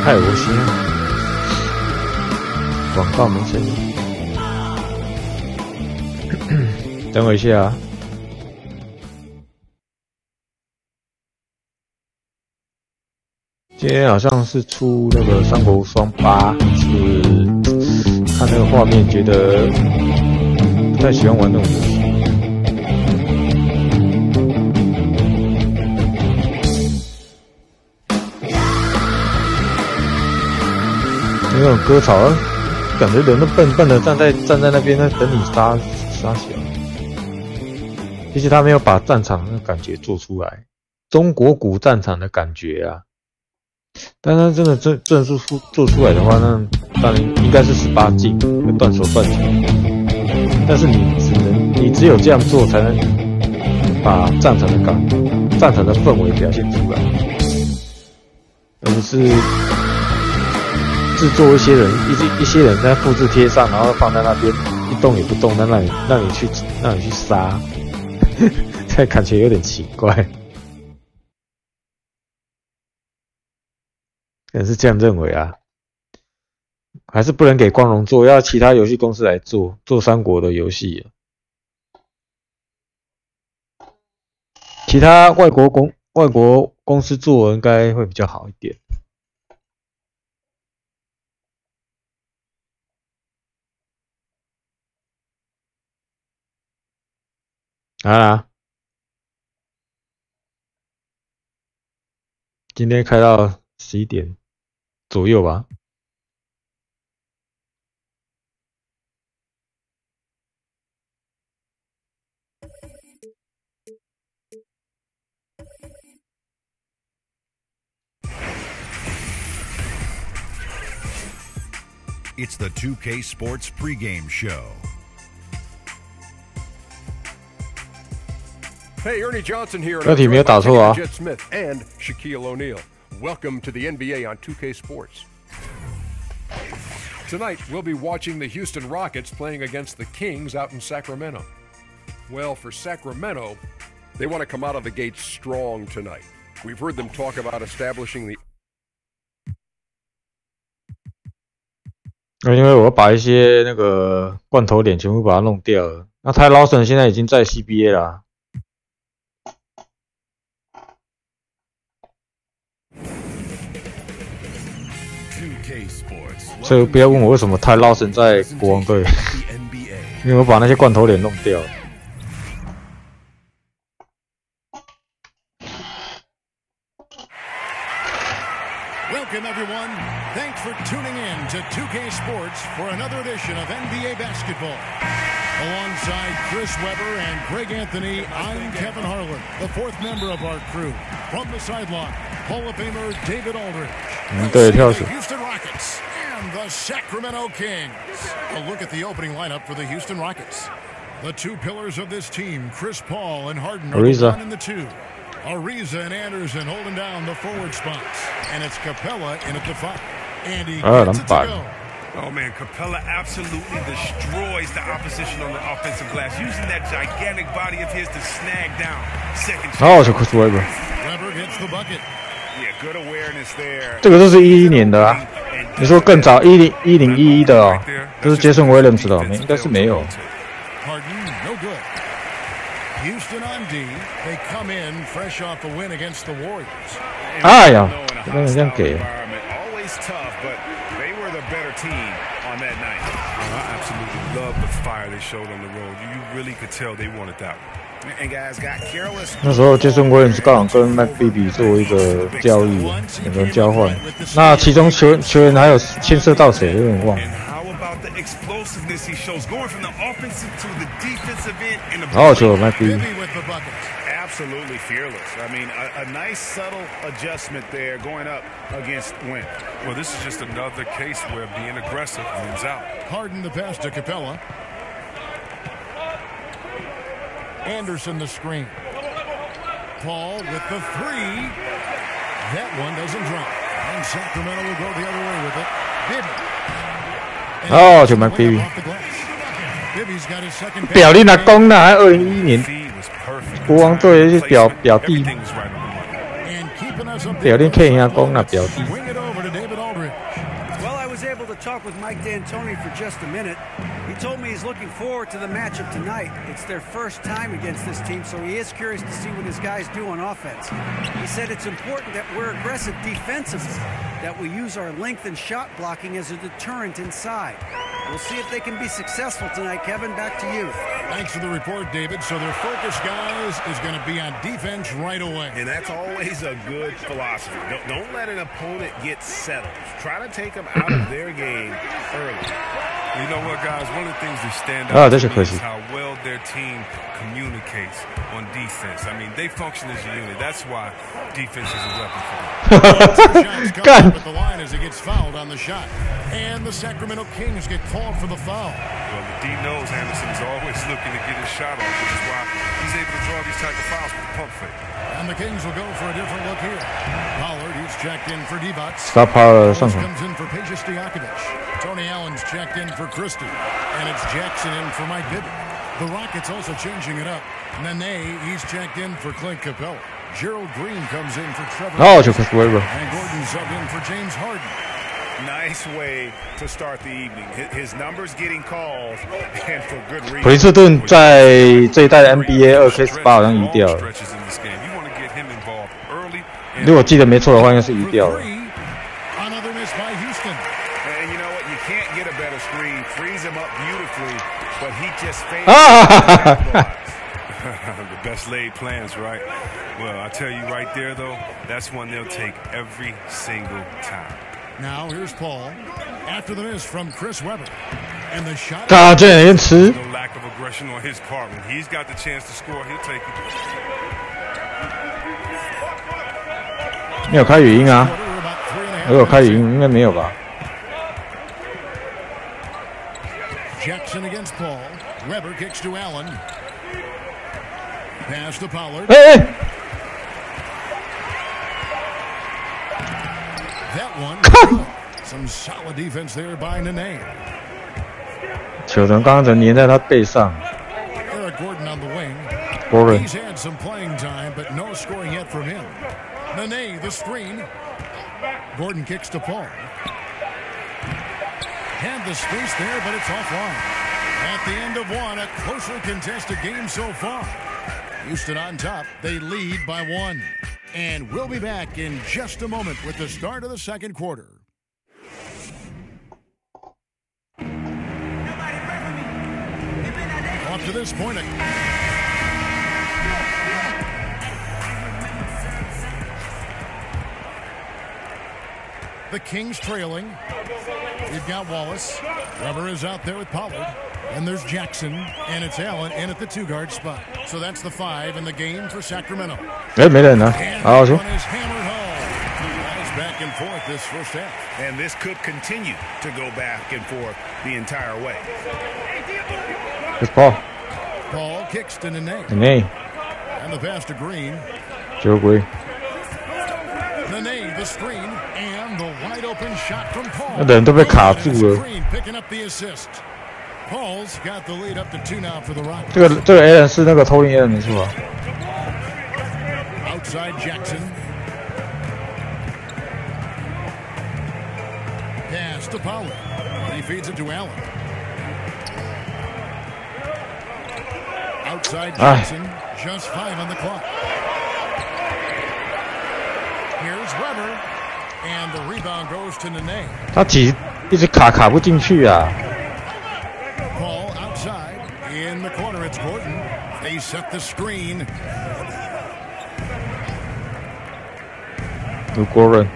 太恶心了。广告没声音。等我一下啊。今天好像是出那个三国无双8，是看那个画面觉得不太喜欢玩那种游戏。那种割草，感觉人都笨笨的站在那边，在等你杀小。其实他没有把战场的感觉做出来，中国古战场的感觉啊。但他真的正数做出来的话，那当然应该是18禁，断手断脚。但是你只有这样做，才能把战场的氛围表现出来，而不是制作一些人在复制贴上，然后放在那边一动也不动，让你去杀，这感觉有点奇怪。可能是这样认为啊，还是不能给光荣做，要其他游戏公司来做三国的游戏。其他外国公司做应该会比较好一点。啊，今天开到11点左右吧。It's the 2K Sports pregame show. Hey, Ernie Johnson here. 标题没有打错啊。 Jet Smith and Shaquille O'Neal. Welcome to the NBA on 2K Sports. Tonight, we'll be watching the Houston Rockets playing against the Kings out in Sacramento. Well, for Sacramento, they want to come out of the gates strong tonight. We've heard them talk about establishing the 因为我把一些那个罐头脸全部把它弄掉了。那泰劳森现在已经在 CBA 啦。所以不要问我为什么泰劳森在国王队，因为我把那些罐头脸弄掉了。Welcome, everyone. Thanks for tuning in to 2K Sports for another edition of NBA Basketball. Alongside Chris Webber and Greg Anthony, I'm Kevin Harlan, the fourth member of our crew. From the sideline, Hall of Famer David Aldridge. The Houston Rockets and the Sacramento Kings. A look at the opening lineup for the Houston Rockets. The two pillars of this team, Chris Paul and Harden, are the 1 and the 2. Ariza and Anderson holding down the forward spots. And it's Capella in at the 5. And he gets it to go. Oh, man, Capella absolutely destroys the opposition on the offensive glass, using that gigantic body of his to snag down second shot. Chris Webber. Webber gets the bucket. Yeah, good awareness there. 这个都是11年的啊。你说更早1011的哦，都是 Jason Williams 的，应该是没有。Harden, no good. Houston on D. They come in fresh off a win against the Warriors. 哎呀，不能这样给。Always tough, but they were the better team on that night. I absolutely love the fire they showed on the road. You really could tell they wanted that one. And guys got careless. 那时候Jason Williams刚好跟 McBee 做一个交易，两个人交换。那其中球员还有牵涉到谁？有点忘了。The explosiveness he shows, going from the offensive to the defensive end in the 好好球，McBee。 Absolutely fearless. I mean, a nice subtle adjustment there going up against Wynn. Well, this is just another case where being aggressive wins out. Harden the pass to Capella. Anderson the screen. Paul with the 3. That one doesn't drop. And Sacramento will go the other way with it. Bibby. 哦，就 McBee。表弟阿公呢？还2011年国王队是表弟，表弟 K 阿公那表弟。talk with Mike D'Antoni for just a minute. He told me he's looking forward to the matchup tonight. It's their first time against this team, so he is curious to see what his guys do on offense. He said it's important that we're aggressive defensively, that we use our length and shot blocking as a deterrent inside. We'll see if they can be successful tonight. Kevin, back to you. Thanks for the report, David. So their focus, guys, is going to be on defense right away. And that's always a good philosophy. Don't let an opponent get settled. Try to take them out of their game early. You know what, guys? One of the things that stand out to me is how well their team communicates on defense. I mean, they function as a unit. That's why defense is a weapon for them. God. But the line as he gets fouled on the shot. And the Sacramento Kings get called for the foul. Well, the D knows Anderson is always looking to get his shot off, which is why he's able to draw these type of fouls with the pump fake. And the Kings will go for a different look here. Pollard, he's checked in for Divac. Stop Pollard. Comes in for Peja Stojakovic. Tony Allen's checked in for Christie. And it's Jackson in for Mike Bibby. The Rockets also changing it up. Nene, he's checked in for Clint Capella. Gerald Green comes in for Trevor. And Gordon subbed in for James Harden. Nice way to start the evening. His numbers getting calls and for good reason. 普林斯顿在这一代的 NBA 2K18 好像移掉了。如果记得没错的话，应该是移掉了。Another miss by Houston. And you know what? You can't get a better screen. Frees him up beautifully, but he just failed. The best laid plans, right? Well, I tell you right there, though, that's one they'll take every single time. Now here's Paul after the miss from Chris Webber, and the shot. No lack of aggression on his part. When he's got the chance to score, he'll take it. 没有开语音啊？如果开语音，应该没有吧 ？Jackson against Paul. Webber kicks to Allen. Pass to Pollard. That one. Some solid defense there by Nene. 球能刚才粘在他背上。Eric Gordon on the wing. Gordon. He's had some playing time, but no scoring yet from him. Nene, the screen. Gordon kicks to Paul. Had the space there, but it's offline. At the end of one, a closely contested game so far. Houston on top. They lead by 1. And we'll be back in just a moment with the start of the second quarter. Up to this point, the Kings trailing. You've got Wallace. Webber is out there with Pollard. And there's Jackson, and it's Allen in at the 2-guard spot. So that's the 5 in the game for Sacramento. And one is hammered home. Guys back and forth this first half. And this could continue to go back and forth the entire way. It's Paul. Paul kicks to Nene. And the pass to Green. Joe Green. Nene, the screen, and the wide open shot from Paul. 那人都被卡住了。 Green picking up the assist. Paul's got the lead up to 2 now for the Rockets. 这个 Allen 是那个偷linAllen没错啊。Outside Jackson. Pass to Pollard. He feeds it to Allen. Outside Jackson. Just 5 on the clock. Here's Webber. And the rebound goes to Nene. 他一直卡不进去啊。 Paul outside. In the corner, it's Gordon. They set the screen. Gordon.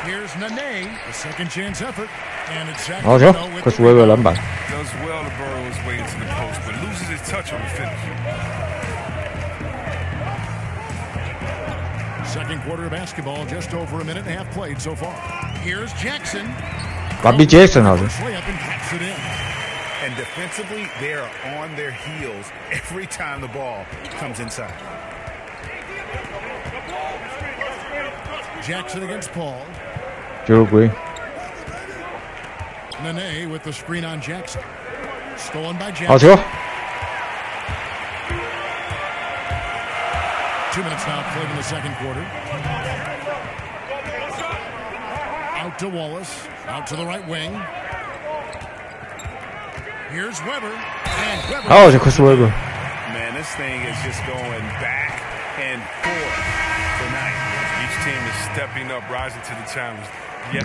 Here's Nene. A second chance effort. And it's Chris Webber篮板。 Does well to burrow his way into the post, but loses his touch on the finish. Second quarter of basketball, just over a minute and a half played so far. Here's Jackson. Bobby Jackson 好像。 And defensively, they are on their heels every time the ball comes inside. Jackson against Paul. Joe Green. Nene with the screen on Jackson. Stolen by Jackson. 好球。2 minutes now played in the second quarter. Out to Wallace. Out to the right wing. Here's Weber. And Weber. Oh, Chris Weber. Man, this thing is just going back and forth tonight. Each team is stepping up, rising to the challenge.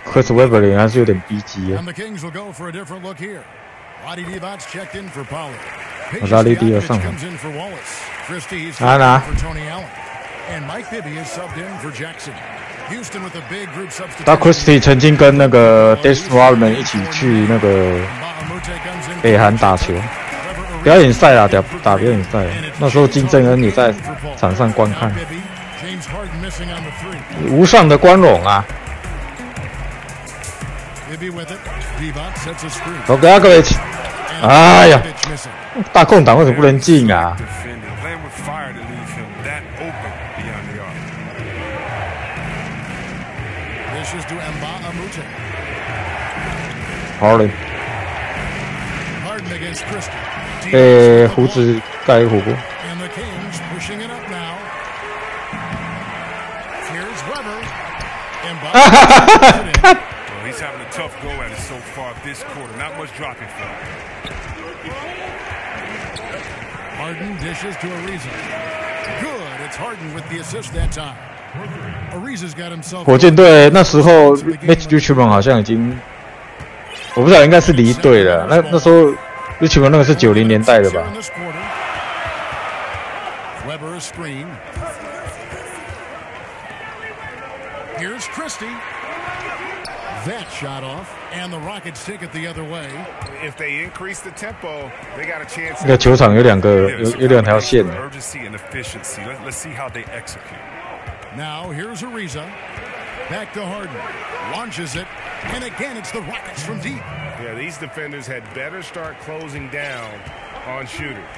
Chris Weber 脸还是有点逼急啊。 And the Kings will go for a different look here. Roddy Divac checked in for Pollard. 拉利迪要上场。 comes in for Wallace. Christie is拿 for Tony Allen. And Mike Bibby is subbed in for Jackson. Houston with a big group substitution. 他 Christie 曾经跟那个 Dennis Rodman 一起去那个北韩打球，表演赛啊，打表演赛。那时候金正恩也在场上观看，无上的光荣啊！我给他各位，哎呀，大空档为什么不能进啊？ Harden 被胡子盖火锅。He's having a tough go at it so far this quarter. Not much dropping for him. Harden dishes to Ariza. Good. It's Harden with the assist that time. Ariza's got himself. 火箭队那时候 Mitch Richmond 好像已经，我不知道应该是离队了。那时候 Richmond 那个是90年代的吧？ Weber a screen. Here's Christie. That shot off, and the Rockets take it the other way. If they increase the tempo, they got a chance. 那个球场有两条线。 Urgency and efficiency. Let's see how they execute. Now here's Ariza. Back to Harden. Launches it, and again it's the Rockets from deep. Yeah, these defenders had better start closing down on shooters.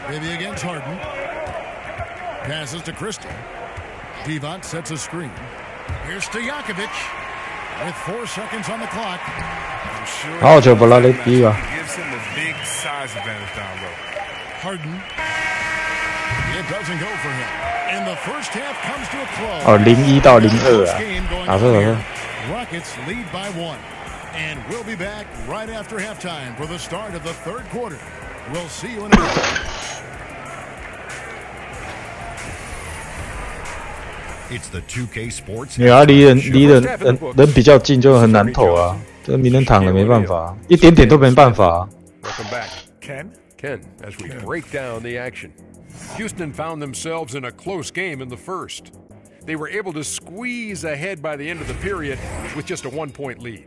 Maybe against Harden. Passes to Christie. Divac sets a screen. Here's Stojakovic with 4 seconds on the clock. 好球，不拉雷迪啊！ Gives him a big size advantage down low. Harden. It doesn't go for him. And the first half comes to a close. 哦，01到02啊，打错。 Rockets lead by 1. And we'll be back right after halftime for the start of the third quarter. We'll see you in a minute. It's the 2K Sports. 你要离人比较近就很难投啊，这名人堂了没办法，一点点都没办法。 Welcome back, Ken. Ken, as we break down the action, Houston found themselves in a close game in the first. They were able to squeeze ahead by the end of the period with just a 1-point lead.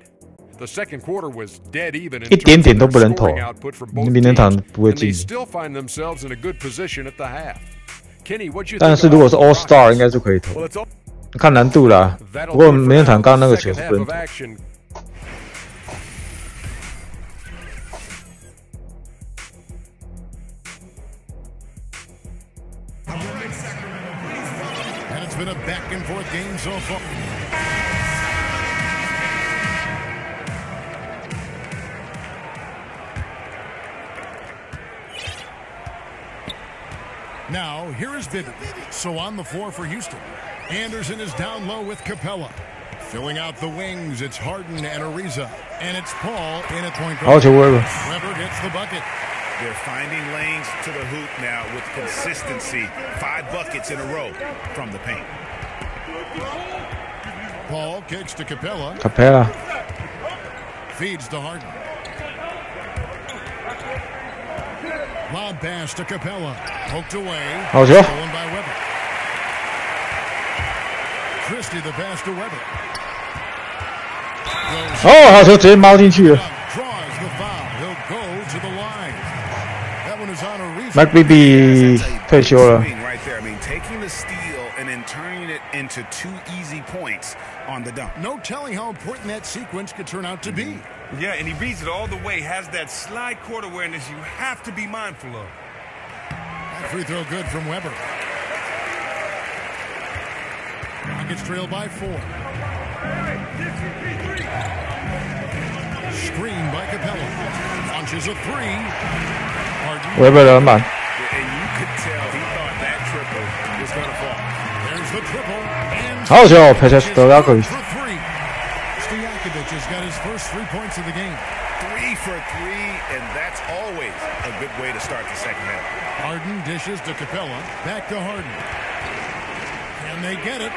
The second quarter was dead even in terms of their scoring output from both teams, and they still find themselves in a good position at the half. Kenny, what you think? 但是如果是 All Star 应该就可以投，看难度啦。不过名人堂刚刚那个球是不能投。 And it's been a back and forth game so far. Now, here is Bibby. So on the floor for Houston. Anderson is down low with Capella. Filling out the wings, it's Harden and Ariza. And it's Paul in at point guard. Weber gets the bucket. They're finding lanes to the hoop now with consistency. 5 buckets in a row from the paint. Paul kicks to Capella. Feeds to Harden. Lob pass to Capella. Poked away. Stolen by Weber. Christie the pass to Weber. 哦，好球直接猫进去了。 Draws the foul. He'll go to the line. That one is on a Mike Bibby 退休了。 Right there. I mean, taking the steal and then turning it into 2 easy points on the dunk. No telling how important that sequence could turn out to be. Yeah, and he reads it all the way. Has that slide court awareness you have to be mindful of. That free throw good from Weber. Rockets trail by 4. Screen by Capella. Launches a 3. Weber 的篮板。好球 ，Patrick Stojakovic。Stojakovic has got his first 3 points of the game. 3 for 3, and that's always a good way to start the second half. Harden dishes to Capella, back to Harden. And they get it.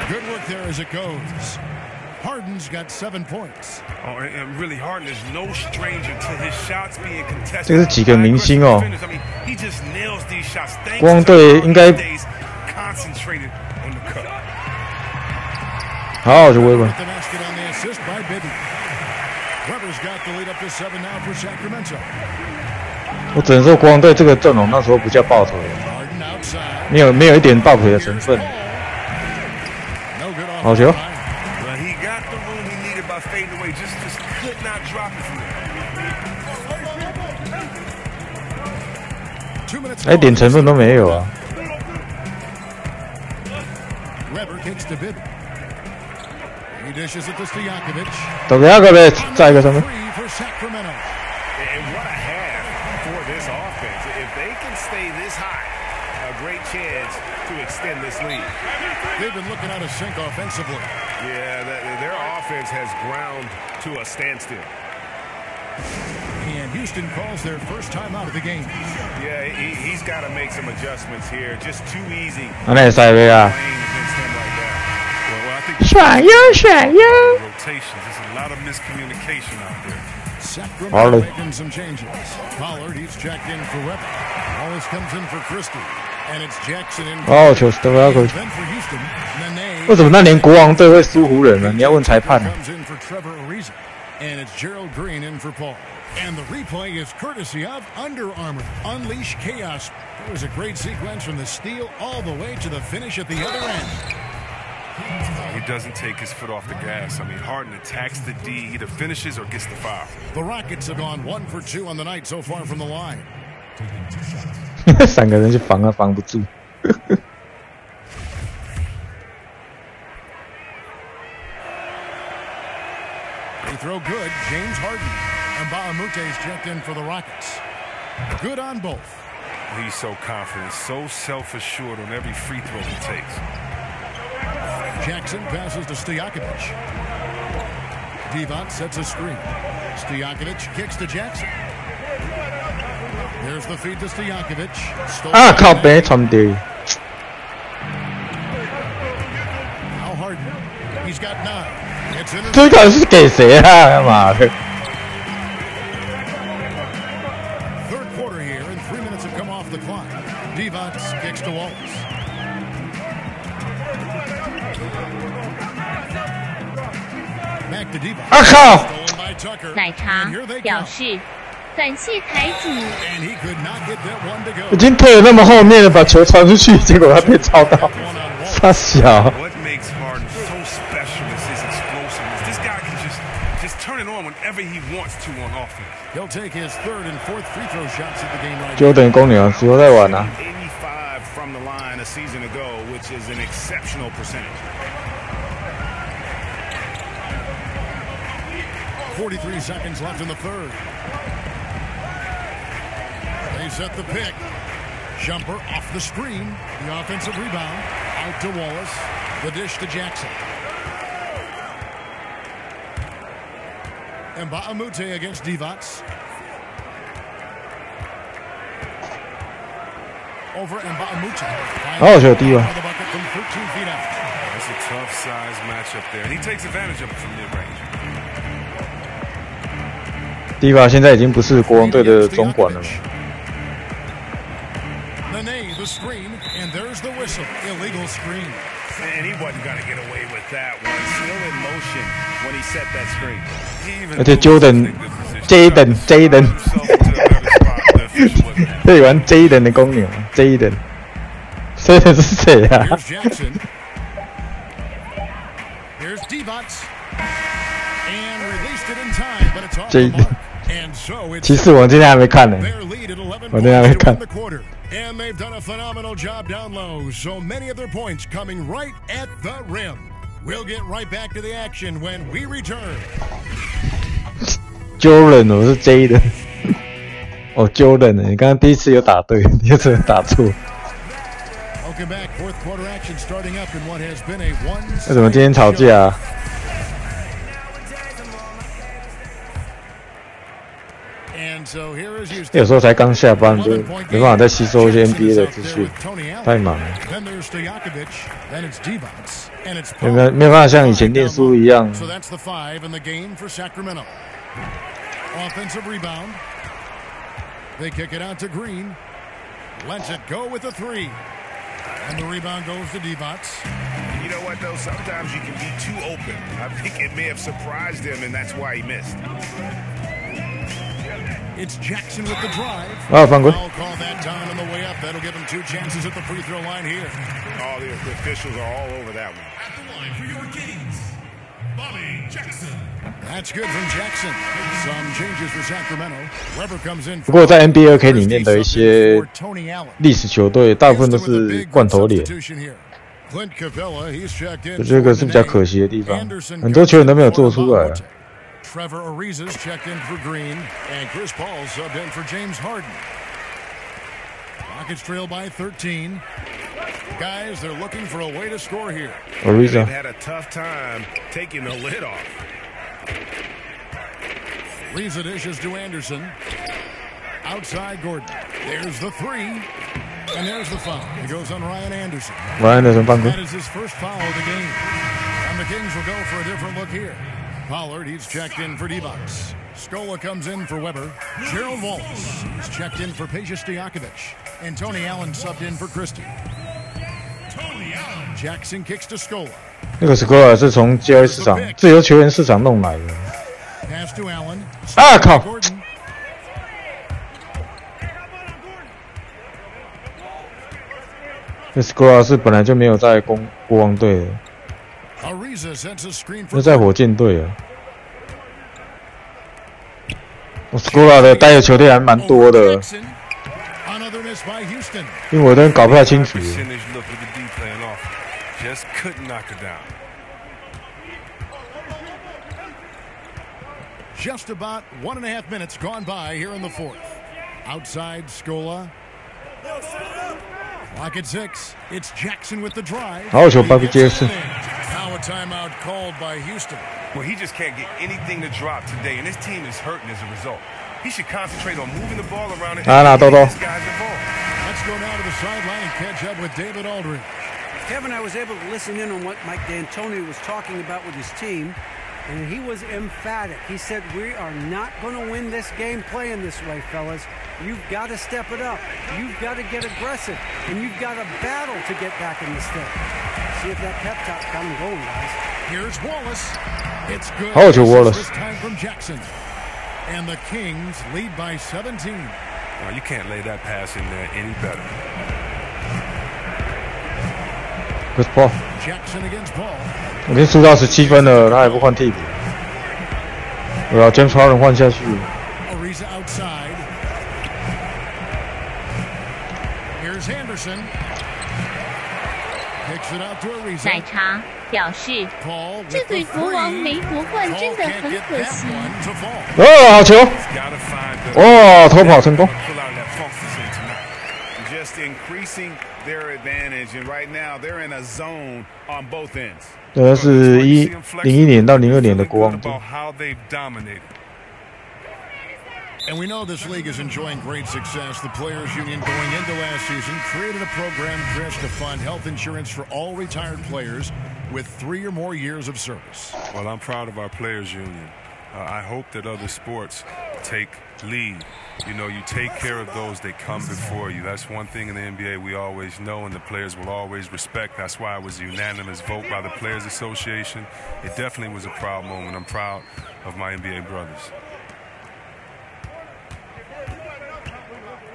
Good work there as it goes. Harden's got 7 points. Oh, and really, Harden is no stranger to his shots being contested. 这是几个明星哦。 I mean, he just nails these shots. 国王队应该 concentrated on the cut. 好，就威吧。 The basket on the assist by Bibby. Weber's got the lead up to 7 now for Sacramento. 我只能说国王队这个阵容那时候不叫爆腿， Harden outside. 没有一点爆腿的成分。 No good off 好球。 Well, he got the room he needed by fading away. Just could not drop it from there. 2 minutes. 一点成分都没有啊。 Weber kicks to Bibby. He dishes it to Stojakovic. 都给Stojakovic再一个三分。 For Sacramento. And what a half for this offense. If they can stay this high, a great chance to extend this lead. They've been looking out of sync offensively. Yeah, their offense has ground to a standstill. And Houston calls their first time out of the game. Yeah, he's got to make some adjustments here. Just too easy. 那塞维啊， Playing against him like that. Well, I think 甩呀甩呀。 rotations. There's a lot of miscommunication out there. Sacramento making some changes. Pollard, he's checked in for Weber. Wallace comes in for Christie. And it's Jackson in. 好球 ，Stojakovic。 Then for Houston, Nene. 为什么那年国王队会输湖人呢？你要问裁判。 Comes in for Trevor Ariza. And it's Gerald Green in for Paul. And the replay is courtesy of Under Armour. Unleash chaos. It was a great sequence from the steal all the way to the finish at the other end. He doesn't take his foot off the gas. I mean, Harden attacks the D, either finishes or gets the foul. The Rockets have gone 1 for 2 on the night so far from the line. 3个人去防啊，防不住。 They throw good. James Harden. And Baamute's checked in for the Rockets. Good on both. He's so confident, so self-assured on every free throw he takes. Jackson passes to Stojakovic. Divac sets a screen. Stojakovic kicks to Jackson. There's the feed to Stojakovic. 啊，靠北传丢。 Now Harden. He's got 9. It's in 这个是给谁啊？妈的！ third quarter here, and 3 minutes have come off the clock. Divac kicks to Wallace. Back to Divac. 啊靠！ Stolen by Tucker. 奶茶 And here they 表 come. 示感谢台主。 And he could not get that one to 已 go. 经退了那么后面了，把球传出去，结果他被抄到，傻小。 What makes Harden so special is his explosiveness. This guy can just turn it on whenever he wants to on offense. He'll take his 3rd and 4th free throw shots at the game right 就等于公牛，之后再玩啊。 85 from the line a season ago, which is an exceptional percentage. 43 seconds left in the 3rd. They set the pick. Jumper off the screen. The offensive rebound. Out to Wallace. The dish to Jackson. And Baamoute against Divac. Over and Baamoute. 好球低啊！ The bucket from 13 feet out. That's a tough size matchup there. He takes advantage of it from mid-range. 迪瓦现在已经不是国王队的总管了。 Nene, the screen, and there's the whistle. Illegal screen. And he wasn't going to get away with that one. Still in motion when he set that screen. 而且 Jaden 可以玩 Jaden 的公牛 ，Jaden 是谁啊 Here's Jackson. Here's Divac. And released it in time, but it's off the mark. And so it's 骑士我今天还没看呢， their lead at 11 我今天还没 points to 看 win。the quarter. And they've done a phenomenal job down low. So many of their points coming right at the rim. We'll get right back to the action when we return. Jordan 我是 Jaden 哦 Jordan 你刚刚第一次有打对，第二次有打错。Welcome back. Fourth quarter action starting up in what has been a one. 为什么今天吵架啊？有时候才刚下班，就没办法再吸收一些 NBA 的资讯，太忙了。没有办法像以前念书一样。Offensive rebound. They kick it out to Green. Lets it go with a three. And the rebound goes to Divac. You know what, though? Sometimes you can be too open. I think it may have surprised him, and that's why he missed. It's Jackson with the drive. Oh, I'll call that time on the way up. That'll give him 2 chances at the free throw line here. Oh, the officials are all over that one. At the line for your Kings, Bobby Jackson. That's good from Jackson. Some changes for Sacramento. Weber comes in. 不过在 NBA 2K 里面的一些历史球队，大部分都是罐头脸，这个是比较可惜的地方。很多球员都没有做出来。Trevor Ariza's checked in for Green, and Chris Paul subbed in for James Harden. Rockets trail by 13. Guys, they're looking for a way to score here. Ariza had a tough time taking the lid off. Ariza dishes to Anderson. Outside Gordon. There's the three. And there's the foul. It goes on Ryan Anderson. That is his first foul of the game. And the Kings will go for a different look here. Pollard, he's checked in for Divac. Scola comes in for Weber. Gerald Wallace, he's checked in for Peja Stojakovic. And Tony Allen subbed in for Christie. Jackson kicks to Scola. 那个 Scola 是从交易市场、自由球员市场弄来的。Pass to Allen. 啊靠！那 Scola 是本来就没有在国王队的。那在火箭队啊 ，Scola 的待的球队还蛮多的，因为我有点搞不太清楚。Just about 1.5 minutes gone by here in the fourth. Outside Scola. Lock at 6. It's Jackson with the drive. 好球 ，Bobby Jackson。 Now a timeout called by Houston. Well, he just can't get anything to drop today, and his team is hurting as a result. He should concentrate on moving the ball around and getting these guys involved. Let's go now to the sideline and catch up with David Aldridge. Kevin, I was able to listen in on what Mike D'Antoni was talking about with his team, and he was emphatic. He said, we are not going to win this game playing this way, fellas. You've got to step it up. You've got to get aggressive, and you've got to battle to get back in this thing. See if that pep talk got him going, guys. Here's Wallace. It's good. How old is Wallace? This time from Jackson. And the Kings lead by 17. Well, you can't lay that pass in there any better. Chris Paul. Jackson against Paul. 我已经输到17分了，他还不换替补。我要 James Harden 换下去。Ariza outside. Here's Henderson. Kicks it out to Ariza. 奶茶表示，这对国王没夺冠真的很可惜。哦，好球！哦，偷跑成功。Just increasing their advantage, and right now they're in a zone on both ends. 这是01年到02年的国王队。 And we know this league is enjoying great success. The Players Union going into last season created a program, Chris, to fund health insurance for all retired players with 3 or more years of service. Well, I'm proud of our Players Union. I hope that other sports take lead. You know, you take care of those that come before you. That's one thing in the NBA we always know, and the players will always respect. That's why it was a unanimous vote by the Players Association. It definitely was a proud moment. I'm proud of my NBA brothers.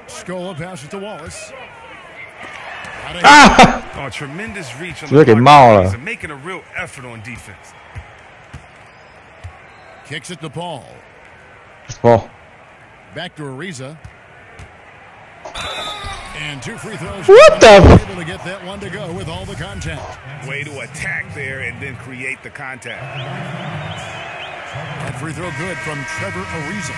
Scola passes to Wallace. Oh, tremendous reach on the part. He's making a real effort on defense. Kicks it to Paul. Paul. Back to Ariza. And 2 free throws. What the? Able to get that one to go with all the contact. Way to attack there and then create the contact. That free throw good from Trevor Ariza.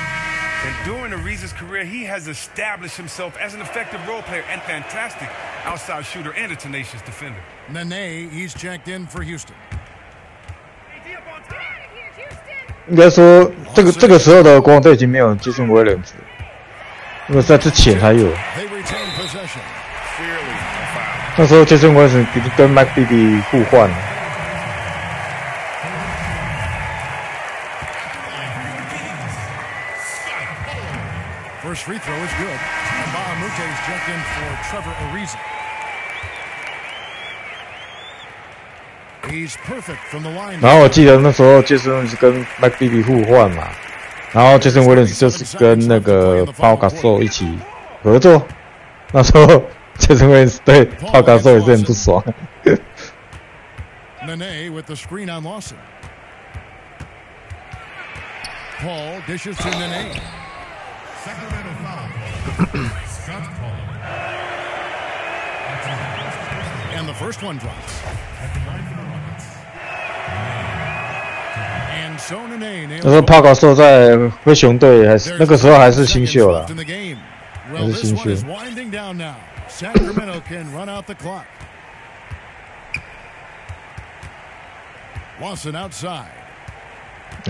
And during Ariza's career, he has established himself as an effective role player and fantastic outside shooter and a tenacious defender. Nene, he's checked in for Houston. 应该说，这个时候的国王队已经没有Jason Williams，因为在之前还有。那时候Jason Williams已经跟 Mike Bibby 互换了。First free throw is good. Bahamute is checked in for Trevor Ariza. He's perfect from the line. 然后我记得那时候Jason是跟 Mike Bibby 互换嘛，然后Jason Williams就是跟那个 Paul Gasol 一起合作。那时候Jason Williams 对 Paul Gasol 也是很不爽。Nene with the screen on Lawson. Paul dishes to Nene. Sacramento foul. And the first one drops. And so Nene 那时候Paul Gasol在灰熊队还是那个时候还是新秀啦，还是新秀。 Sacramento can run out the clock. Lawson outside.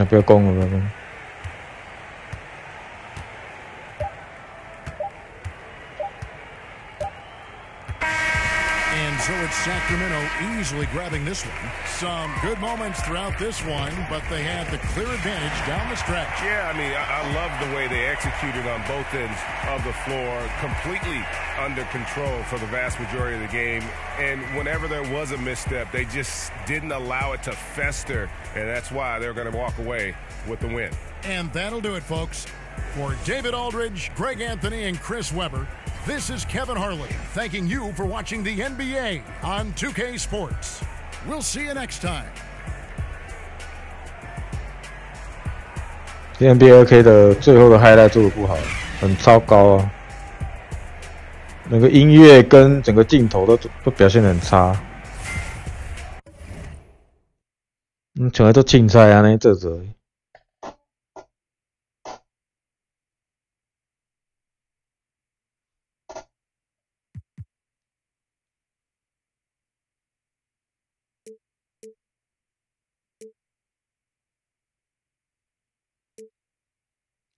不要攻了，不要攻。 So it's Sacramento easily grabbing this one. Some good moments throughout this one, but they had the clear advantage down the stretch. Yeah, I mean, I love the way they executed on both ends of the floor, completely under control for the vast majority of the game. And whenever there was a misstep, they just didn't allow it to fester, and that's why they're going to walk away with the win. And that'll do it, folks. For David Aldridge, Greg Anthony, and Chris Webber, this is Kevin Harlan thanking you for watching the NBA on 2K Sports. We'll see you next time. NBA 2K 的最后的 highlight 做得不好，很糟糕啊！那个音乐跟整个镜头都表现得很差。全部都竞赛啊，那这则。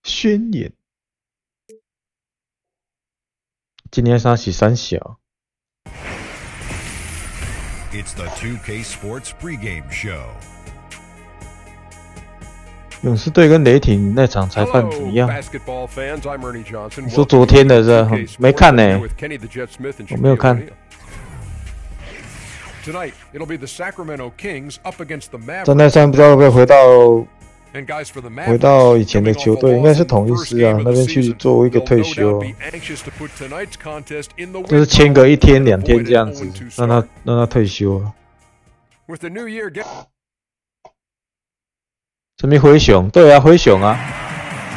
宣言，今天三喜三小。It's the 2K Sports pregame show. 勇士队跟雷霆那场裁判怎么样？你说昨天的是吧？没看呢，我没有看。张泰山不知道会不会回到以前的球队，应该是统一狮啊，那边去做一个退休，就是签个1天2天这样子，让他退休啊。什么灰熊？对啊，灰熊啊，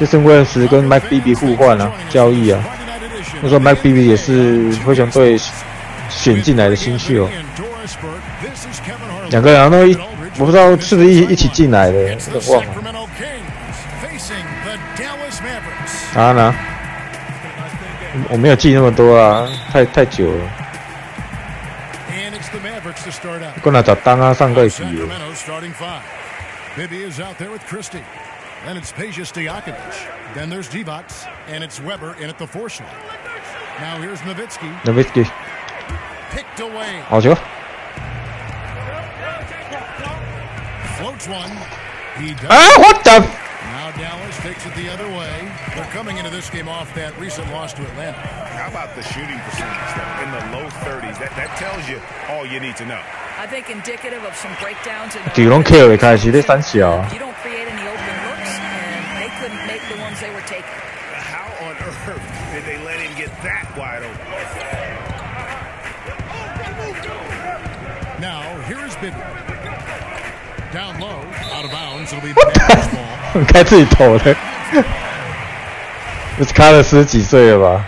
就是威廉斯跟 Mike Bibby 互换啊，交易啊。那时候 Mike Bibby 也是灰熊队选进来的新秀，两个人都我不知道是不是一起进来的，有点忘了。啊呢？我没有记那么多啊，太久了。过来找当啊，上个季了。Bibby is out there with Christie. Then it's Peja Stojakovic. Then there's Divac, and it's Weber in at the 4 slot. Now here's Nowitzki. Picked away. 好球。 Floats one. He does. What the? Now Dallas takes it the other way. They're coming into this game off that recent loss to Atlanta. How about the shooting percentage though? In the low 30s. That tells you all you need to know. I think indicative of some breakdowns in 几龙 K 的开始在三小。 You don't create any open looks, and they couldn't make the ones they were taking. How on earth did they let him get that wide open? Now here is Bibby. Down low, out of bounds. It'll be Bananas ball. 该自己投的，不是开了10几岁了吧？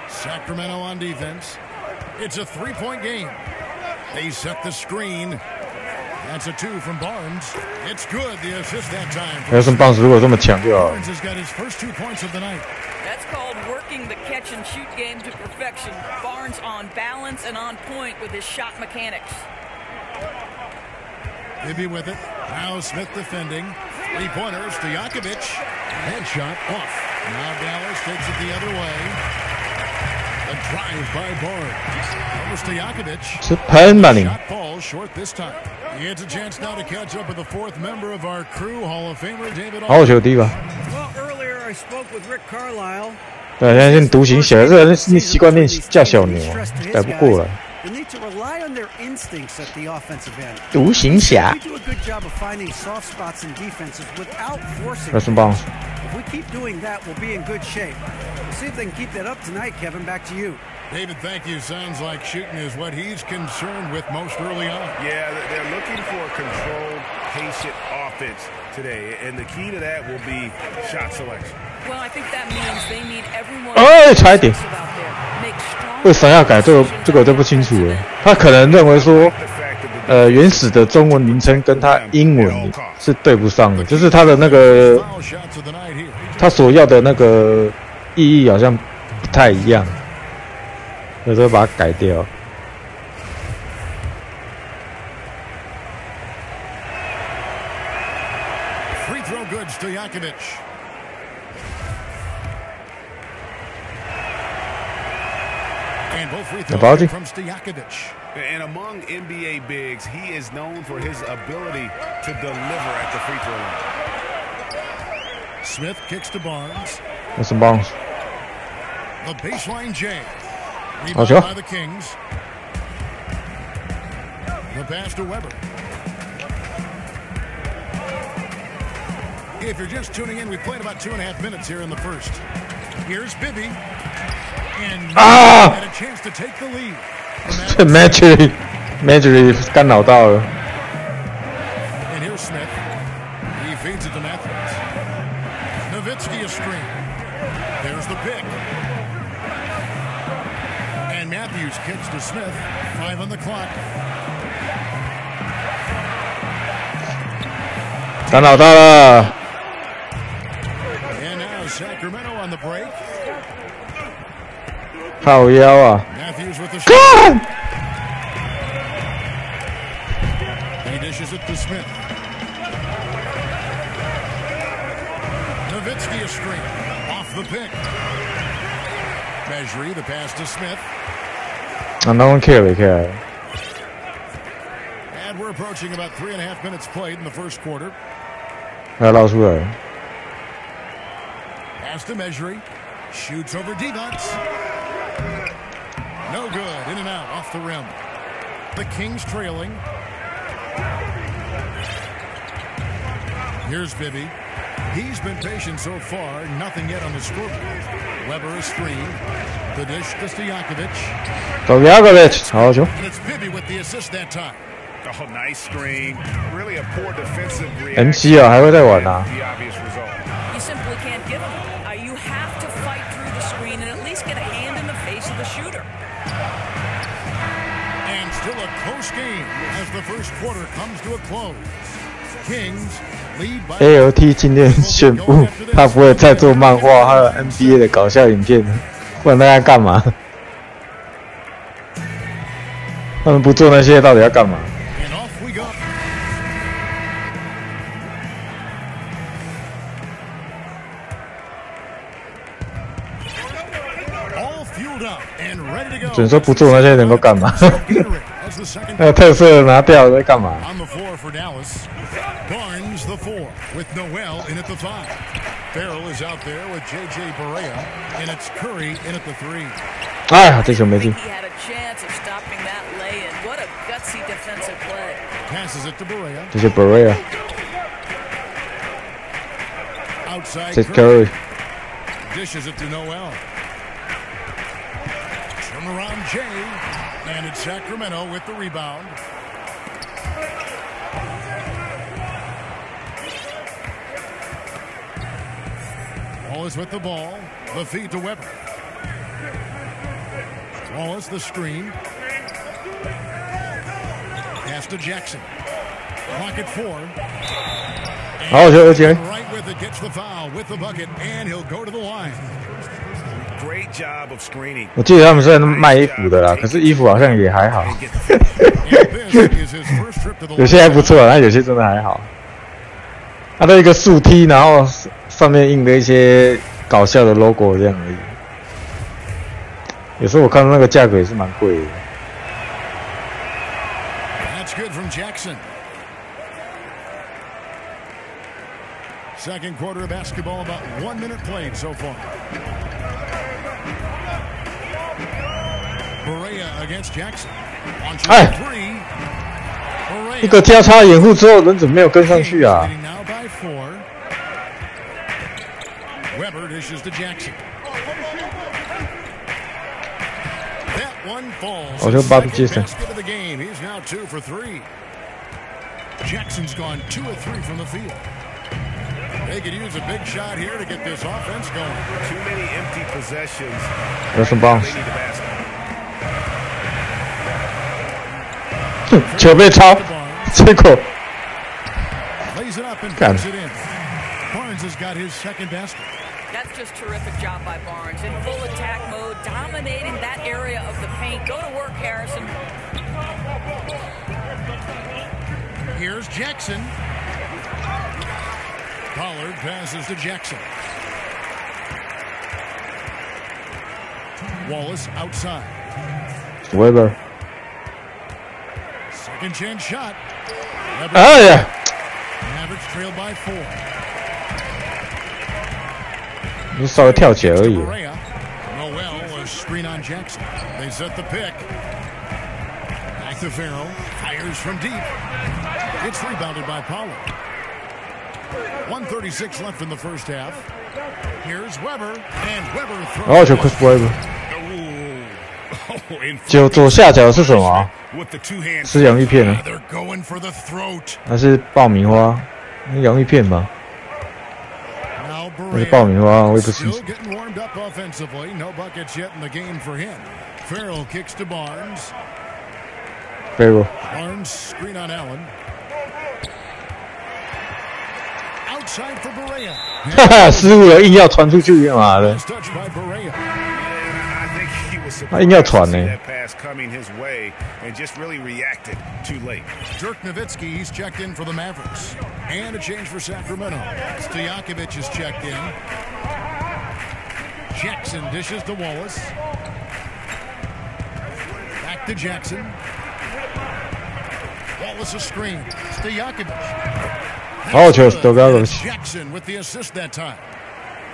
Sacramento on defense. It's a 3-point game. They set the screen. That's a 2 from Barnes. It's good. The assist that time. Harrison Barnes 如果这么强就好。 Barnes has got his first 2 points of the night. That's called working the catch and shoot game to perfection. Barnes on balance and on point with his shot mechanics. Bibby with it. Now Smith defending. 3-pointers. Stojakovic. Headshot off. Now Dallas takes it the other way. A drive by Barnes. Over Stojakovic. 是喷吧你？ Shot falls short this time. He gets a chance now to catch up with the 4th member of our crew, Hall of Famer David. 好球低吧？ Well, earlier I spoke with Rick Carlisle. 对，现在先独行侠，这人习惯练架小牛，改不过来。 They need to rely on their instincts at the offensive end. 独行侠。 We do a good job of finding soft spots in defenses without forcing. Harrison Barnes. If we keep doing that, we'll be in good shape. We'll see if they can keep that up tonight, Kevin. Back to you. David, thank you. Sounds like shooting is what he's concerned with most early on. Yeah, they're looking for a controlled, patient offense today, and the key to that will be shot selection. Well, I think that means they need everyone. 哎，差一点。为什么要改？这个我就不清楚了。他可能认为说，原始的中文名称跟他英文是对不上的，就是他的那个他所要的那个意义好像不太一样，有时候把它改掉。 Free throw good, Stojakovic. And both free throws from Stojakovic. And among NBA bigs, he is known for his ability to deliver at the free throw line. Smith kicks to Barnes. That's some Barnes. The baseline J. Rebound by the Kings. The pass to Weber. If you're just tuning in, we played about 2.5 minutes here in the first. Here's Bibby. And had a chance to take the lead. Magic 干扰到了。 And here's Smith. He feeds it to Matthews. Nowitzki a screen. There's the pick. And Matthews kicks to Smith. 5 on the clock. 干扰到了。 And now Sacramento on the break. 靠腰啊！ Matthews with the shot. He dishes it to Smith. Nowitzki a screen. Off the pick. Mejri, the pass to Smith. No one care. And we're approaching about 3.5 minutes played in the first quarter. 还要捞出来。 Pass to Mejri. Shoots over Divac. No good. In and out. Off the rim. The Kings trailing. Here's Bibby. He's been patient so far. Nothing yet on the scoreboard. Weber a screen. The dish to Stojakovic. Stojakovic，好球。 And it's Bibby with the assist that time. Oh, nice screen. Really a poor defensive reaction. MC 啊，还会再玩啊。 The obvious result. You simply can't give them. You have to fight through the screen and at least get a hand in the face of the shooter. And still a close game as the first quarter comes to a close. Kings lead by ALT 今天宣布，他不会再做漫画还有 NBA 的搞笑影片了，不然大家干嘛？他们不做那些，到底要干嘛？ And off we go. All fueled up and ready to go. 只能说不做那些能够干嘛？那个特色拿掉在干嘛？ On the floor for Dallas. Barnes the 4 with Noel in at the 5. Farrell is out there with J.J. Barea, and it's Curry in at the 3. 哎呀，这球没进。 He had a chance of stopping that lay-in. What a gutsy defensive play. Passes it to Barea. 这是 Barea， Outside 这 Curry. Curry， Dishes it to Noel. Turn around Jay. And it's Sacramento with the rebound. Wallace with the ball. The feed to Weber. Wallace the screen. 好，我觉得2-1。我记得他们是在卖衣服的啦，可是衣服好像也还好，有些还不错，但有些真的还好。它的一个竖梯，然后上面印的一些搞笑的 logo 这样而已。有时候我看到那个价格也是蛮贵的。Second quarter of basketball, about 1 minute played so far. Berea against Jackson. 哎，一个交叉掩护之后，人怎么没有跟上去啊？ Weber dishes to Jackson. That one falls. 我就Bob Jackson. Basket of the game. He's now 2 for 3. Jackson's gone 2 of 3 from the field. They could use a big shot here to get this offense going. Too many empty possessions. There's some bounce. 球被抄，结果 Lays it up and puts it in. Barnes has got his second basket. That's just terrific job by Barnes. In full attack mode, dominating that area of the paint. Go to work, Harrison. Here's Jackson. Pollard passes to Jackson. Wallace outside. Weber. Second chance shot. Oh yeah. Mavericks trailed by 4. 就稍微跳起来而已。 Noel a screen on Jackson. They set the pick. Back to Farrell. Fires from deep. It's rebounded by Pollard. 1:36 left in the first half. Here's Weber, and Weber throws. 然后就 Chris Weber。就左下角是什么啊？是洋芋片啊？还是爆米花？洋芋片吧？还是爆米花？我也不清楚。 Farrell kicks to Barnes. Farrell. Barnes screen on Allen. Outside for Berea. 哈哈，失误了，硬要传出去，干嘛的？他硬要传呢。Dirk Nowitzki, he's checked in for the Mavericks. And a change for Sacramento. Stojakovic is checked in. Jackson dishes to Wallace. Back to Jackson. Wallace a screen. Stojakovic. 好球 ，Stojakovic. Jackson with the assist that time.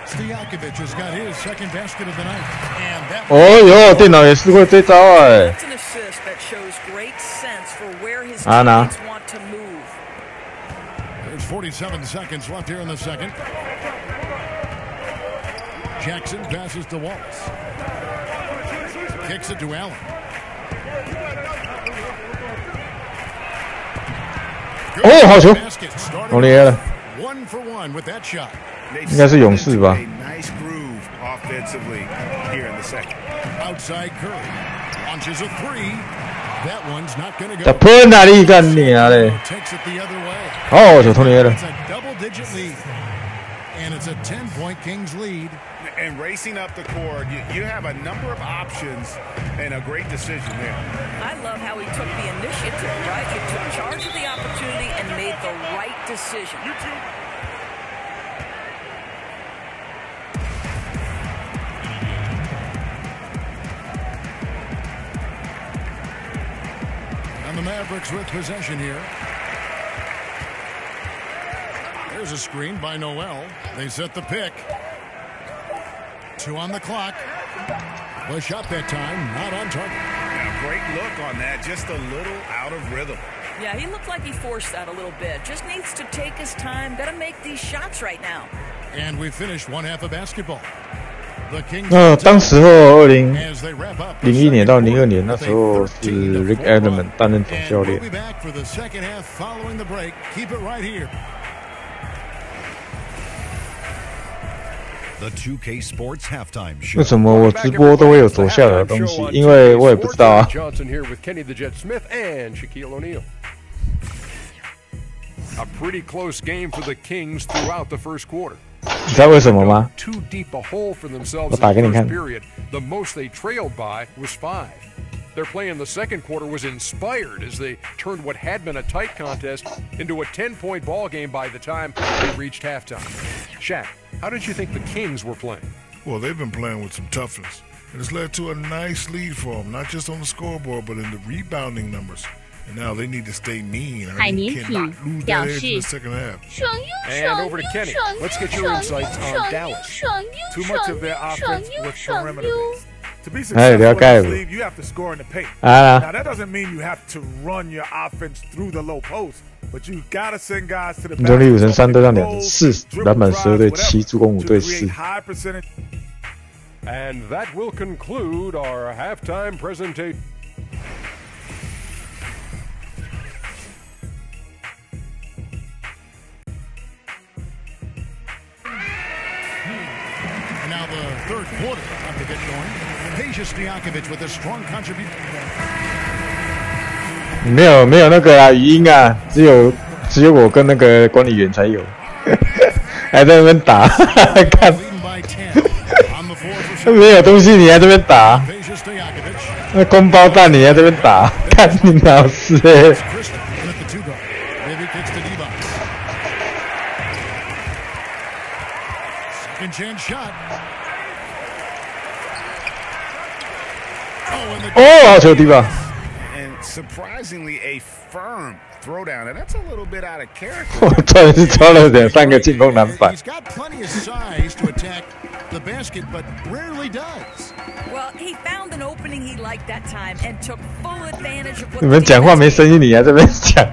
Stojakovic has got his second basket of the night. And that 哦哟，电脑也是会这招哎。 It's an assist that shows great sense for where his Anna. teammates want to move. There's 47 seconds left here in the second. Jackson passes to Wallace. Kicks it to Allen. 哦，好球，努力了。 1 for 1 with that shot. 应该是勇士吧。 Outside Curry launches a 3. That one's not going to go. 在喷哪里干你啊嘞？ Takes it the other way. 好球，托尼了。 It's a double-digit lead, and it's a 10-point Kings lead. And racing up the court, you have a number of options and a great decision there. I love how he took the initiative, right? He took charge of the opportunity and made the right decision. And the Mavericks with possession here. There's a screen by Noel. They set the pick. 2 on the clock. Well, shot that time, not on target. Now, great look on that, just a little out of rhythm. Yeah, he looked like he forced that a little bit. Just needs to take his time. Got to make these shots right now. And we finished one half of basketball. The Kings 那当时候as they wrap up 2001年到02年，那时候是 Rick Edelman 担任总教练。 We'll be back for the second half following the break. Keep it right here. The 2K Sports Halftime Show. 为什么我直播都会有左下角的东西？因为我也不知道啊。 Johnson here with Kenny the Jet Smith and Shaquille O'Neal. A pretty close game for the Kings throughout the first quarter. 你知道为什么吗？ Too deep a hole for themselves 我打给你 in the 看。 first period. The most they trailed by was 5. Their play in the second quarter was inspired as they turned what had been a tight contest into a 10-point ball game by the time they reached halftime. Shaq, how did you think the Kings were playing? Well, they've been playing with some toughness. And it's led to a nice lead for them, not just on the scoreboard, but in the rebounding numbers. And now they need to stay mean. I mean, you cannot lose that edge in the second half. And over to Kenny. Let's get your insights on Dallas. Too much of their offense was perimeter-based. To be 哎， successful 了 in 解 this 了。 league, you have to score in the paint. 啊 Now, that doesn't mean you have to run your offense through the low post, but you got to send guys to the 命中率basket. 5-3对上2-4，篮板12对7，助攻5对 To create 4。 high percentage. And that will conclude our halftime presentation. And now the third quarter about to get going. Peja Stojakovic with a strong contribution. 没有那个啊，语音啊，只有我跟那个管理员才有，还在那边打，看 Leading by 10. On the floor for 没有东西你还在那边打， Peja Stojakovic. 那空包弹你还在那边打，看你老师欸。 Christian with the 2 guard. Maybe kicks to Divac. Second chance shot. Oh, and the 哦，好球地吧。 And surprisingly, a firm throwdown, and that's a little bit out of character. 我突然是抓了2-3个进攻篮板 He's。got plenty of size to attack the basket, but rarely does. Well, he found an opening he liked that time and took full advantage of what 你们讲话没声音，你还在那边讲。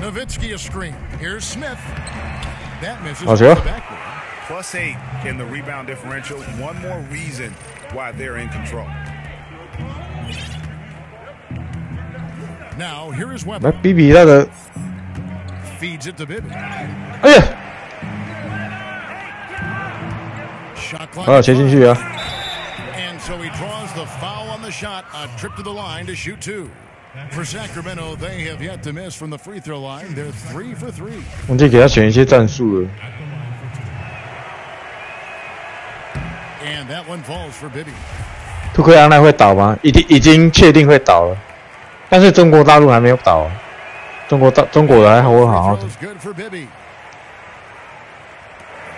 Nowitzki a screen. Here's Smith. That misses 好 off 球 the backboard. +8 in the rebound differential. One more reason why they're in control. Now here is 来 Weber. 比比那个， Feeds it to Bibby. 哎呀， Shot 好 clock. 切进去啊！ And so he draws the foul on the shot. A trip to the line to shoot 2. For Sacramento, they have yet to miss from the free throw line. They're 3 for 3. 我就给他选一些战术了。 And that one falls for Bibby. 图克安奈会倒吗？已经确定会倒了，但是中国大陆还没有倒、啊。中国的还会好好的。 Free throw's good for Bibby.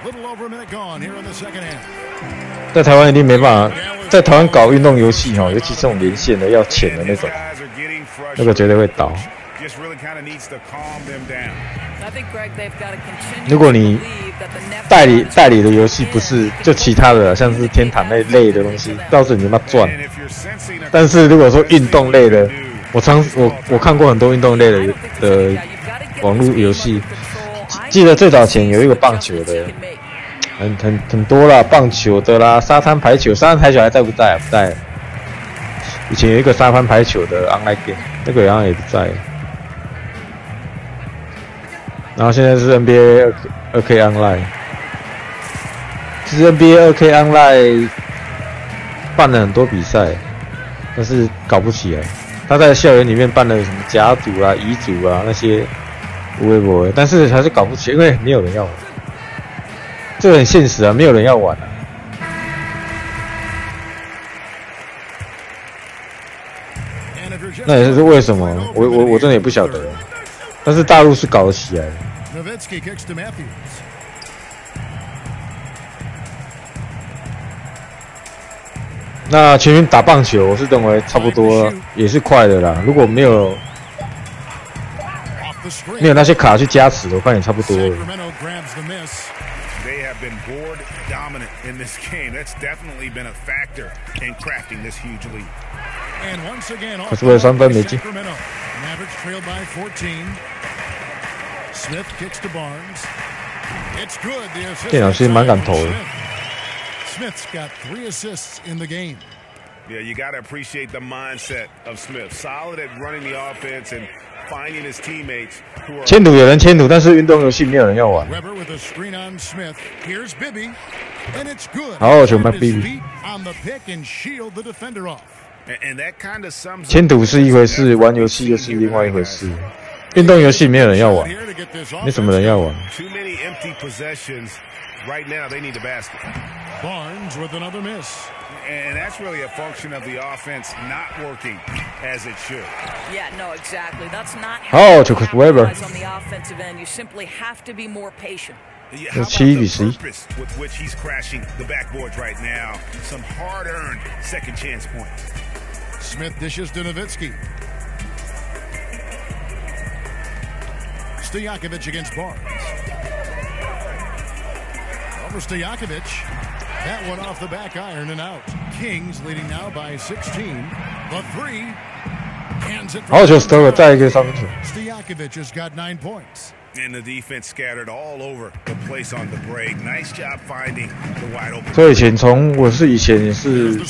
Little over a minute gone here in the second half. 在台湾一定没办法，在台湾搞运动游戏哦，尤其这种连线的要钱的那种，那个绝对会倒。 Just really kind of needs to calm them down. I think, Greg, they've got to continue 如果你 to believe that the next 代理的游戏不是就其他的，像是天堂类的东西，到时候你他妈赚。 And if you're sensing a 但是如果说运动类的，我看过很多运动类的网络游戏，记得最早前有一个棒球的，很多啦，棒球的啦，沙滩排球还在不在？不在。以前有一个沙滩排球的 online game， 那个好像也不在。然后现在是 NBA 2K Online， 其实 NBA 2K Online 办了很多比赛，但是搞不起来。他在校园里面办了什么甲组啊、乙组啊那些微博，但是还是搞不起来，因为没有人要玩。这个很现实啊，没有人要玩啊。那也是为什么？我真的也不晓得。但是大陆是搞得起来的。 Nowitzki kicks to Matthews. 那全员打棒球，我是认为差不多也是快的啦。如果没有 Off the screen. 那些卡去加持的，我看也差不多了。 Sacramento grabs the miss. They have been board dominant in this game. That's definitely been a factor in crafting this huge lead. And once again, off 可是为了3分没进。 Sacramento. Mavericks trailed by 14. Smith kicks to Barnes. It's good. The assist 电脑其实蛮敢投的。 Smith's got 3 assists in the game. Yeah, you got to appreciate the mindset of Smith. Solid at running the offense and finding his teammates who are 签赌有人签赌，但是运动游戏没有人要玩。 Weber with a screen on Smith. Here's Bibby. And it's good. Oh, He my put his Bibby. feet on the pick and shield the defender off. 签赌是一回事，玩游戏又是另外一回事。运动游戏没有人要玩，没什么人要玩。Barnes with another miss. And that's really a function of the offense not working as it should. Yeah, no, exactly. That's not how you capitalize on the offensive end. You simply have to be more patient. How about the purpose with which he's crashing the backboards right now? Some hard-earned second chance points. Smith dishes to Nowitzki. Stojakovic against Barnes. Over Stojakovic. That one off the back iron and out. Kings leading now by 16. The three. Hands it from Stojakovic has got 9 points. And the defense scattered all over the place on the break. Nice job finding the wide open. 所以我是以前也是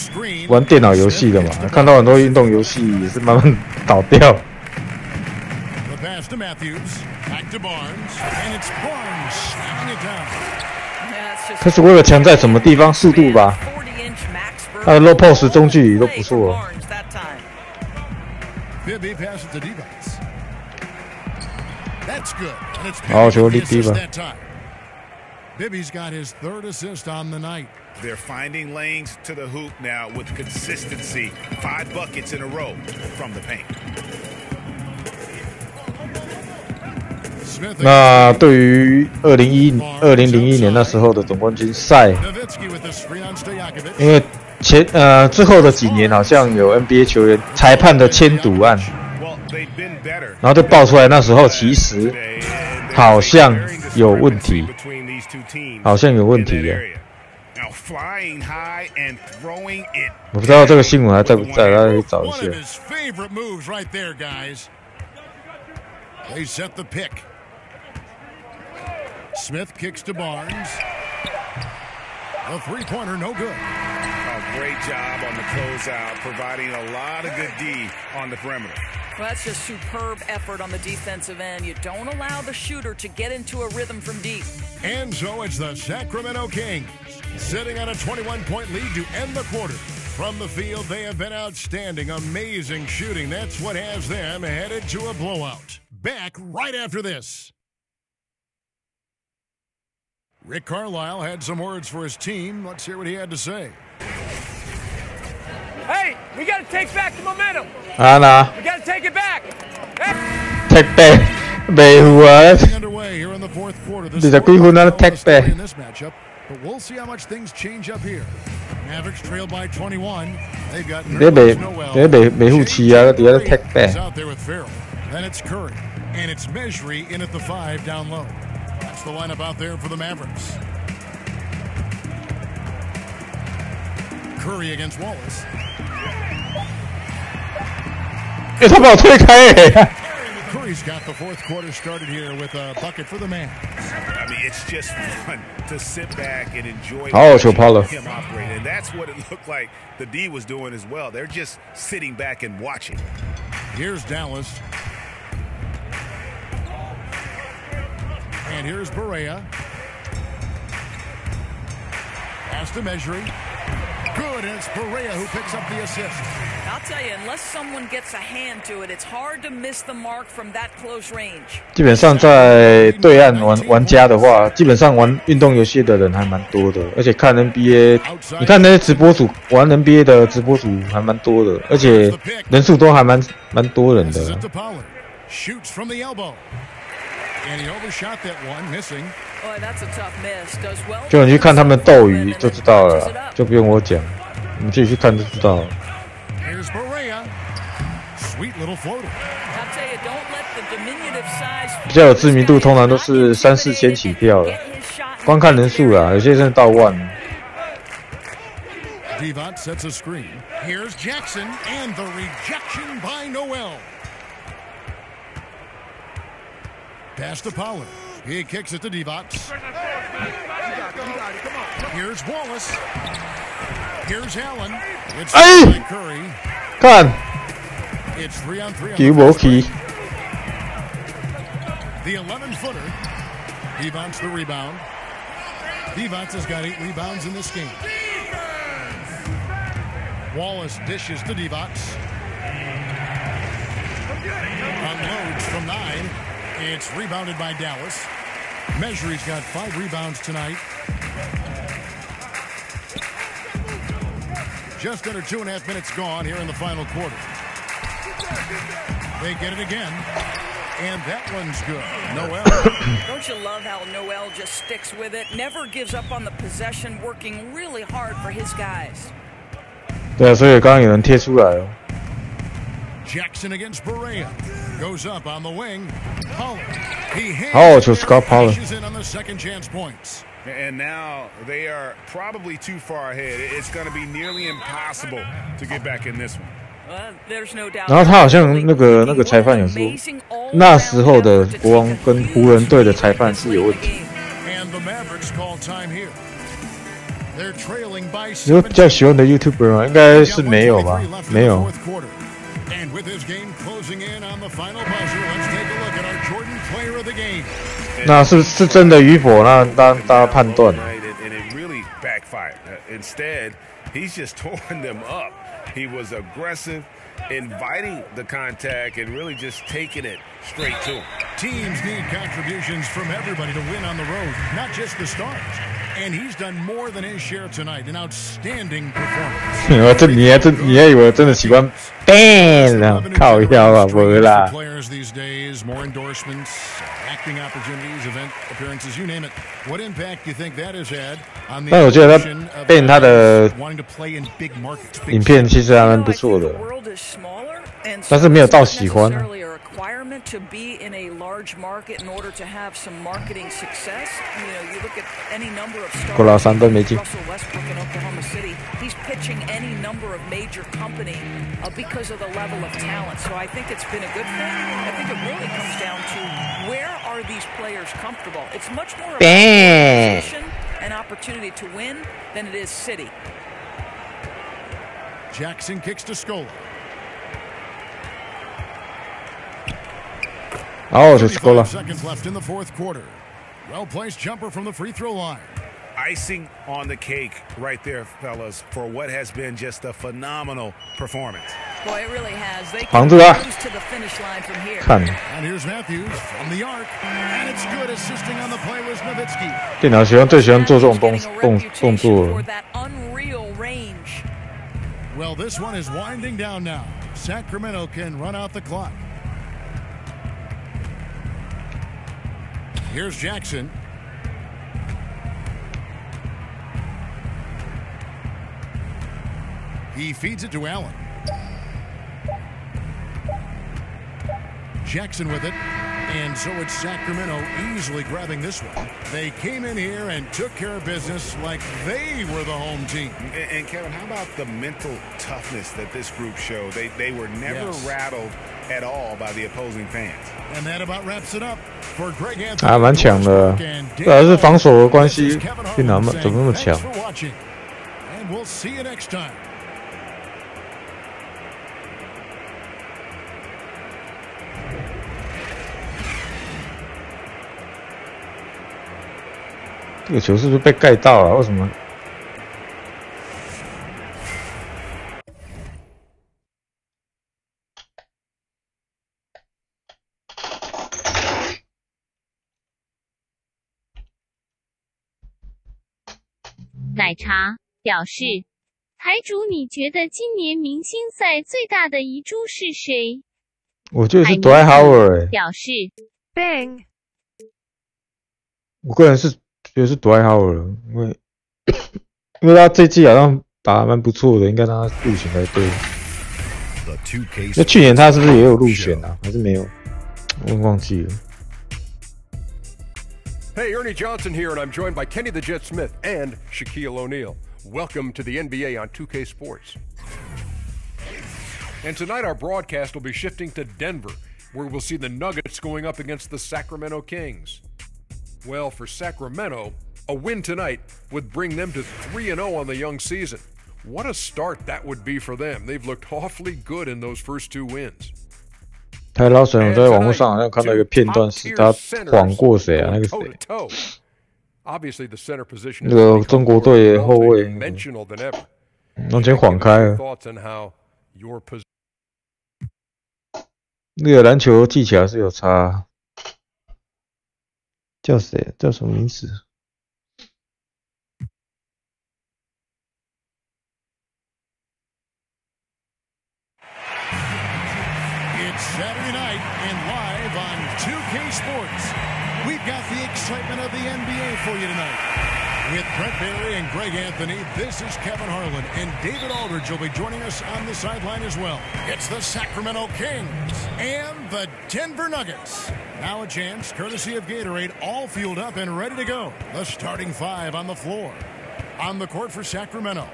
玩电脑游戏的嘛，看到很多运动游戏也是慢慢倒掉。The pass to Matthews. Back to Barnes. And it's Barnes slamming it down. 他是为了强在什么地方？速度吧。他的 low post 中距离都不错。好球立地吧。Bibby's got his third assist on the night. They're finding lanes to the hoop now with consistency. 5 buckets in a row from the paint. 那对于2001年那时候的总冠军赛，因为之后的几年好像有 NBA 球员裁判的签赌案，然后就爆出来那时候其实好像有问题，我不知道这个新闻还在不在，大家可以找一下。Smith kicks to Barnes. A three-pointer, no good. Oh, great job on the closeout, providing a lot of good D on the perimeter. Well, that's just superb effort on the defensive end. You don't allow the shooter to get into a rhythm from deep. And so it's the Sacramento Kings sitting on a 21-point lead to end the quarter. From the field, they have been outstanding. Amazing shooting. That's what has them headed to a blowout. Back right after this. Rick Carlisle had some words for his team. Let's hear what he had to say. Hey, we got to take back the momentum. Nah. We got to take it back. Hey. Take back. Underway here in the fourth quarter. This is take back in this matchup, but we'll see how much things change up here. Mavericks trailed by 21. They've got Noel. take back. Out there with Farrell. Then it's Curry, and it's Mejri in at the 5 down low. That's the lineup out there for the Mavericks. Curry against Wallace. Curry's got the fourth quarter started here with a bucket for the man. I mean, it's just fun to sit back and enjoy him operate. And that's what it looked like the D was doing as well. They're just sitting back and watching. Here's Dallas. And here's Barea. Pass to Mejri. Good, and it's Barea who picks up the assist. I'll tell you, unless someone gets a hand to it, it's hard to miss the mark from that close range. 基本上在对岸玩家的话，基本上玩运动游戏的人还蛮多的，而且看 NBA， 你看那些直播主玩 NBA 的直播主还蛮多的，而且人数都还蛮多人的。Shoots from the elbow. And he overshot that one, missing. Boy, that's a tough miss. Does well. 就你去看他们斗鱼就知道了，就不用我讲，你自己去看就知道了。Here's Barea. Sweet little floater. I'll tell you, don't let the diminutive size. 比较有知名度，通常都是3-4千起跳的，观看人数啦，有些甚至到万。Devont sets a screen. Here's Jackson and the rejection by Noel. Pass to Pollard. He kicks it to Devont. Here's Wallace. Here's Allen. It's Curry. 看 It's 3-on-3. 球无去。The 11-footer. Devont's the rebound. Devont has got 8 rebounds in this game. Wallace dishes to Divac. Unloads from 9. It's rebounded by Dallas. Measury's got 5 rebounds tonight. Just under 2.5 minutes gone here in the final quarter. They get it again. And that one's good. Noel. Don't you love how Noel just sticks with it? Never gives up on the possession, working really hard for his guys. 对啊，所以刚刚有人贴出来哦。Jackson against Berea. Goes up on the wing. Pollard. He Scott Pollard. In on the second chance points. And now they are probably too far ahead. It's going to be nearly impossible to get back in this one. 然后他好像那个裁判有说，那时候的国王跟湖人队的裁判是有问题。你有比较喜欢的 YouTuber 吗？应该是没有吧？没有。那是真的与否？那大家判断。Instead, he's just torn them up. He was aggressive, inviting the contact, and really just taking it straight to him. Teams need contributions from everybody to win on the road, not just the stars. And he's done more than his share tonight. An outstanding performance. 你还以为我真的喜欢 ban 啊？靠腰啊，没啦。Players these days, more endorsements, acting opportunities, event appearances, you name it. What impact do you think that has had on the 但我觉得他 ban 他的 wanting to play in big markets? 影片其实还蛮不错的，但是没有到喜欢。To be in a large market in order to have some marketing success. You know, you look at any number of stars. Russell Westbrook in Oklahoma City. He's pitching any number of major company because of the level of talent. So I think it's been a good thing. I think it really comes down to where are these players comfortable. It's much more about position and opportunity to win than it is city. Jackson kicks to Scola. Seconds left in the fourth quarter. Well-placed jumper from the free throw line. Icing on the cake right there, fellas, for what has been just a phenomenal performance. Boy, it really has. They can cruise to the finish line from here. And here's Matthews from the arc. And it's good. Assisting on the play was Nowitzki. 电脑最喜欢做这种动作。 Well, this one is winding down now. Sacramento can run out the clock. Here's Jackson. He feeds it to Allen. Jackson with it. And so it's Sacramento easily grabbing this one. They came in here and took care of business like they were the home team. And Kevin, how about the mental toughness that this group showed? They were never rattled at all by the opposing fans. And that about wraps it up for Greg Anthony. 还蛮强的，主要是防守的关系，电脑怎么那么强？ And we'll see you next time. 这个球是不是被盖到了？为什么？奶茶表示，台主你觉得今年明星赛最大的遗珠是谁？我觉得是 Dwight Howard 表示 ，Bang。我个人是觉得是 Dwight Howard， 因为他这季好像打得蛮不错的，应该让他入选才对。那去年他是不是也有入选啊？还是没有？我忘记了。 Hey, Ernie Johnson here, and I'm joined by Kenny the Jet Smith and Shaquille O'Neal. Welcome to the NBA on 2K Sports. And tonight our broadcast will be shifting to Denver, where we'll see the Nuggets going up against the Sacramento Kings. Well, for Sacramento, a win tonight would bring them to 3-0 on the young season. What a start that would be for them. They've looked awfully good in those first two wins. 台老神，我在网络上好像看到一个片段，是他晃过谁啊？那个谁？那个中国队的后卫。完全晃开了。那个篮球技巧是有差。叫谁？叫什么名字？ It's Saturday night and live on 2K Sports. We've got the excitement of the NBA for you tonight. With Brent Barry and Greg Anthony, this is Kevin Harlan, and David Aldridge will be joining us on the sideline as well. It's the Sacramento Kings and the Denver Nuggets. Now a chance, courtesy of Gatorade, all fueled up and ready to go. The starting five on the floor. On the court for Sacramento.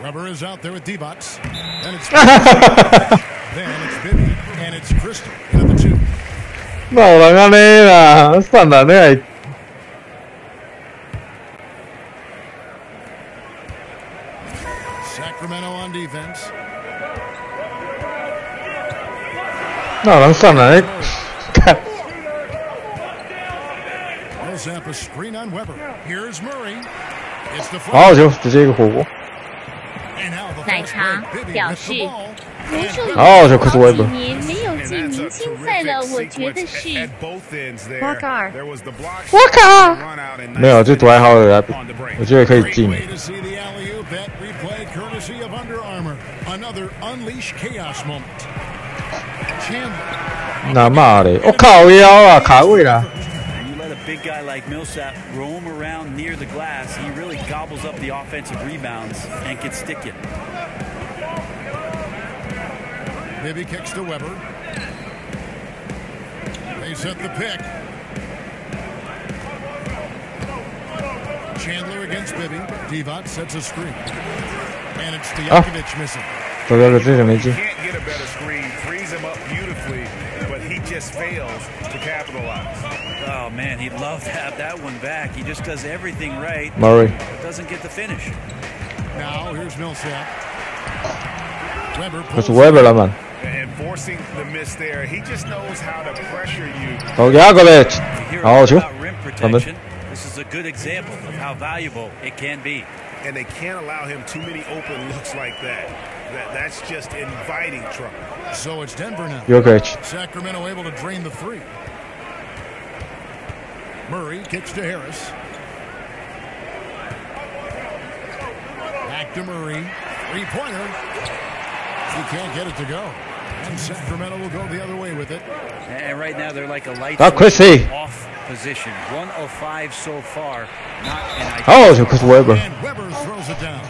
Weber is out there with D-Bots. Then it's then it's Bibby, and it's Crystal in the two. 冇人安尼啦，散人你系。Sacramento on defense. 哪有人散人？看。Millsap a screen on Weber. Here's Murray. It's the 好球，直接一个火锅。奶茶表示，魔术好球，可是几年没有进明星赛了，我觉得是。瓦卡尔，瓦卡尔，没有，就多还好的，我觉得可以进。那妈的，我靠腰啊，卡位啦。 Big guy like Millsap roam around near the glass, he really gobbles up the offensive rebounds and can stick it. Bibby kicks to Weber. They set the pick. Chandler against Bibby. Divac sets a screen. And it's Stojakovic missing. Can't get a better screen, frees him up beautifully, but he just fails to capitalize. Oh man, he'd love to have that one back. He just does everything right. Murray Doesn't get the finish. Now here's Millsap. Weber pulls Weber了man. And forcing the miss there, he just knows how to pressure you. Stojakovic. 好球，他们。 This is a good example of how valuable it can be. And they can't allow him too many open looks like that. That's just inviting trouble. So it's Denver now. Jokic. Sacramento able to drain the three. Murray kicks to Harris. Back to Murray. Three-pointer. He can't get it to go. And Sacramento will go the other way with it. And right now they're like a light off position. 1 of 5 so far. Not an ideal. Chris Weber. And Weber throws it down.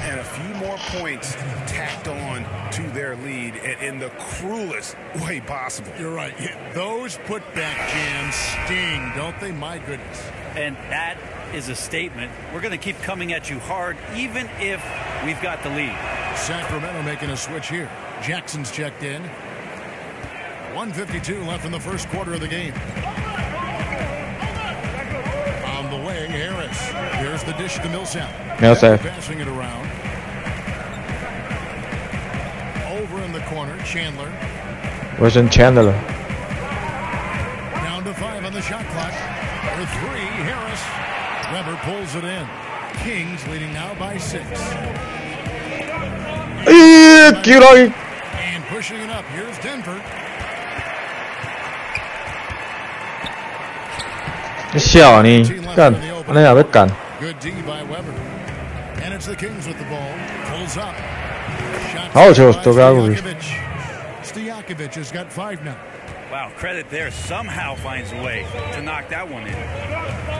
And a few more points tacked on to their lead in the cruelest way possible. You're right. Those putback jams sting, don't they? My goodness. And that is a statement. We're going to keep coming at you hard, even if we've got the lead. Sacramento making a switch here. Jackson's checked in. 1:52 left in the first quarter of the game. On the way, Harris. Here's the dish to Millsap. Millsap. Passing it around. Over in the corner, Chandler. Where's Chandler? Down to 5 on the shot clock. For 3, Harris. Weber pulls it in. Kings leading now by 6. And pushing it up. Here's Denver. 你笑你干，那要被干。 Good D by Weber. And it's the Kings with the ball. Pulls up. 好球，Stojakovic. Stojakovic has got 5 now. Wow, credit there. Somehow finds a way to knock that one in.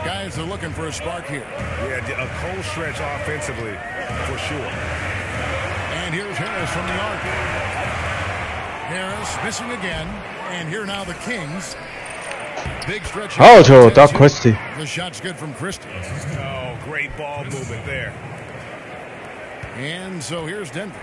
Guys are looking for a spark here. Yeah, a cold stretch offensively, for sure. And here's Harris from the arc. Harris missing again. And here now the Kings. Big stretch. Oh, Joe, Doc Christie. The shot's good from Christie. Oh, great ball movement there. And so here's Denver,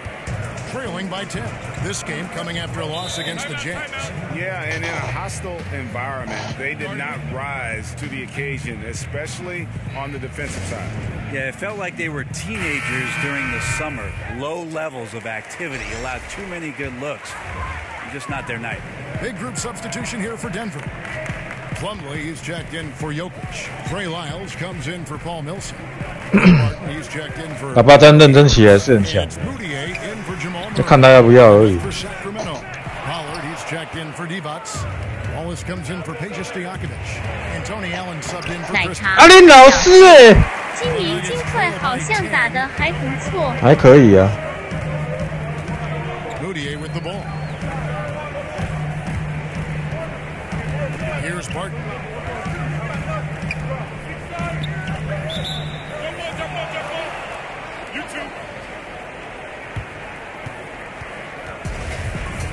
trailing by 10. This game coming after a loss against the Jazz. Yeah, and in a hostile environment, they did not rise to the occasion, especially on the defensive side. Yeah, it felt like they were teenagers during the summer. Low levels of activity, allowed too many good looks. Just not their night. Big group substitution here for Denver. Plumlee is checked in for Jokic. Trey Lyles comes in for Paul Millsap. 打巴这样认真起来是很强，就看他要不要而已。阿林老师今年金块好像打得还不错，还可以啊。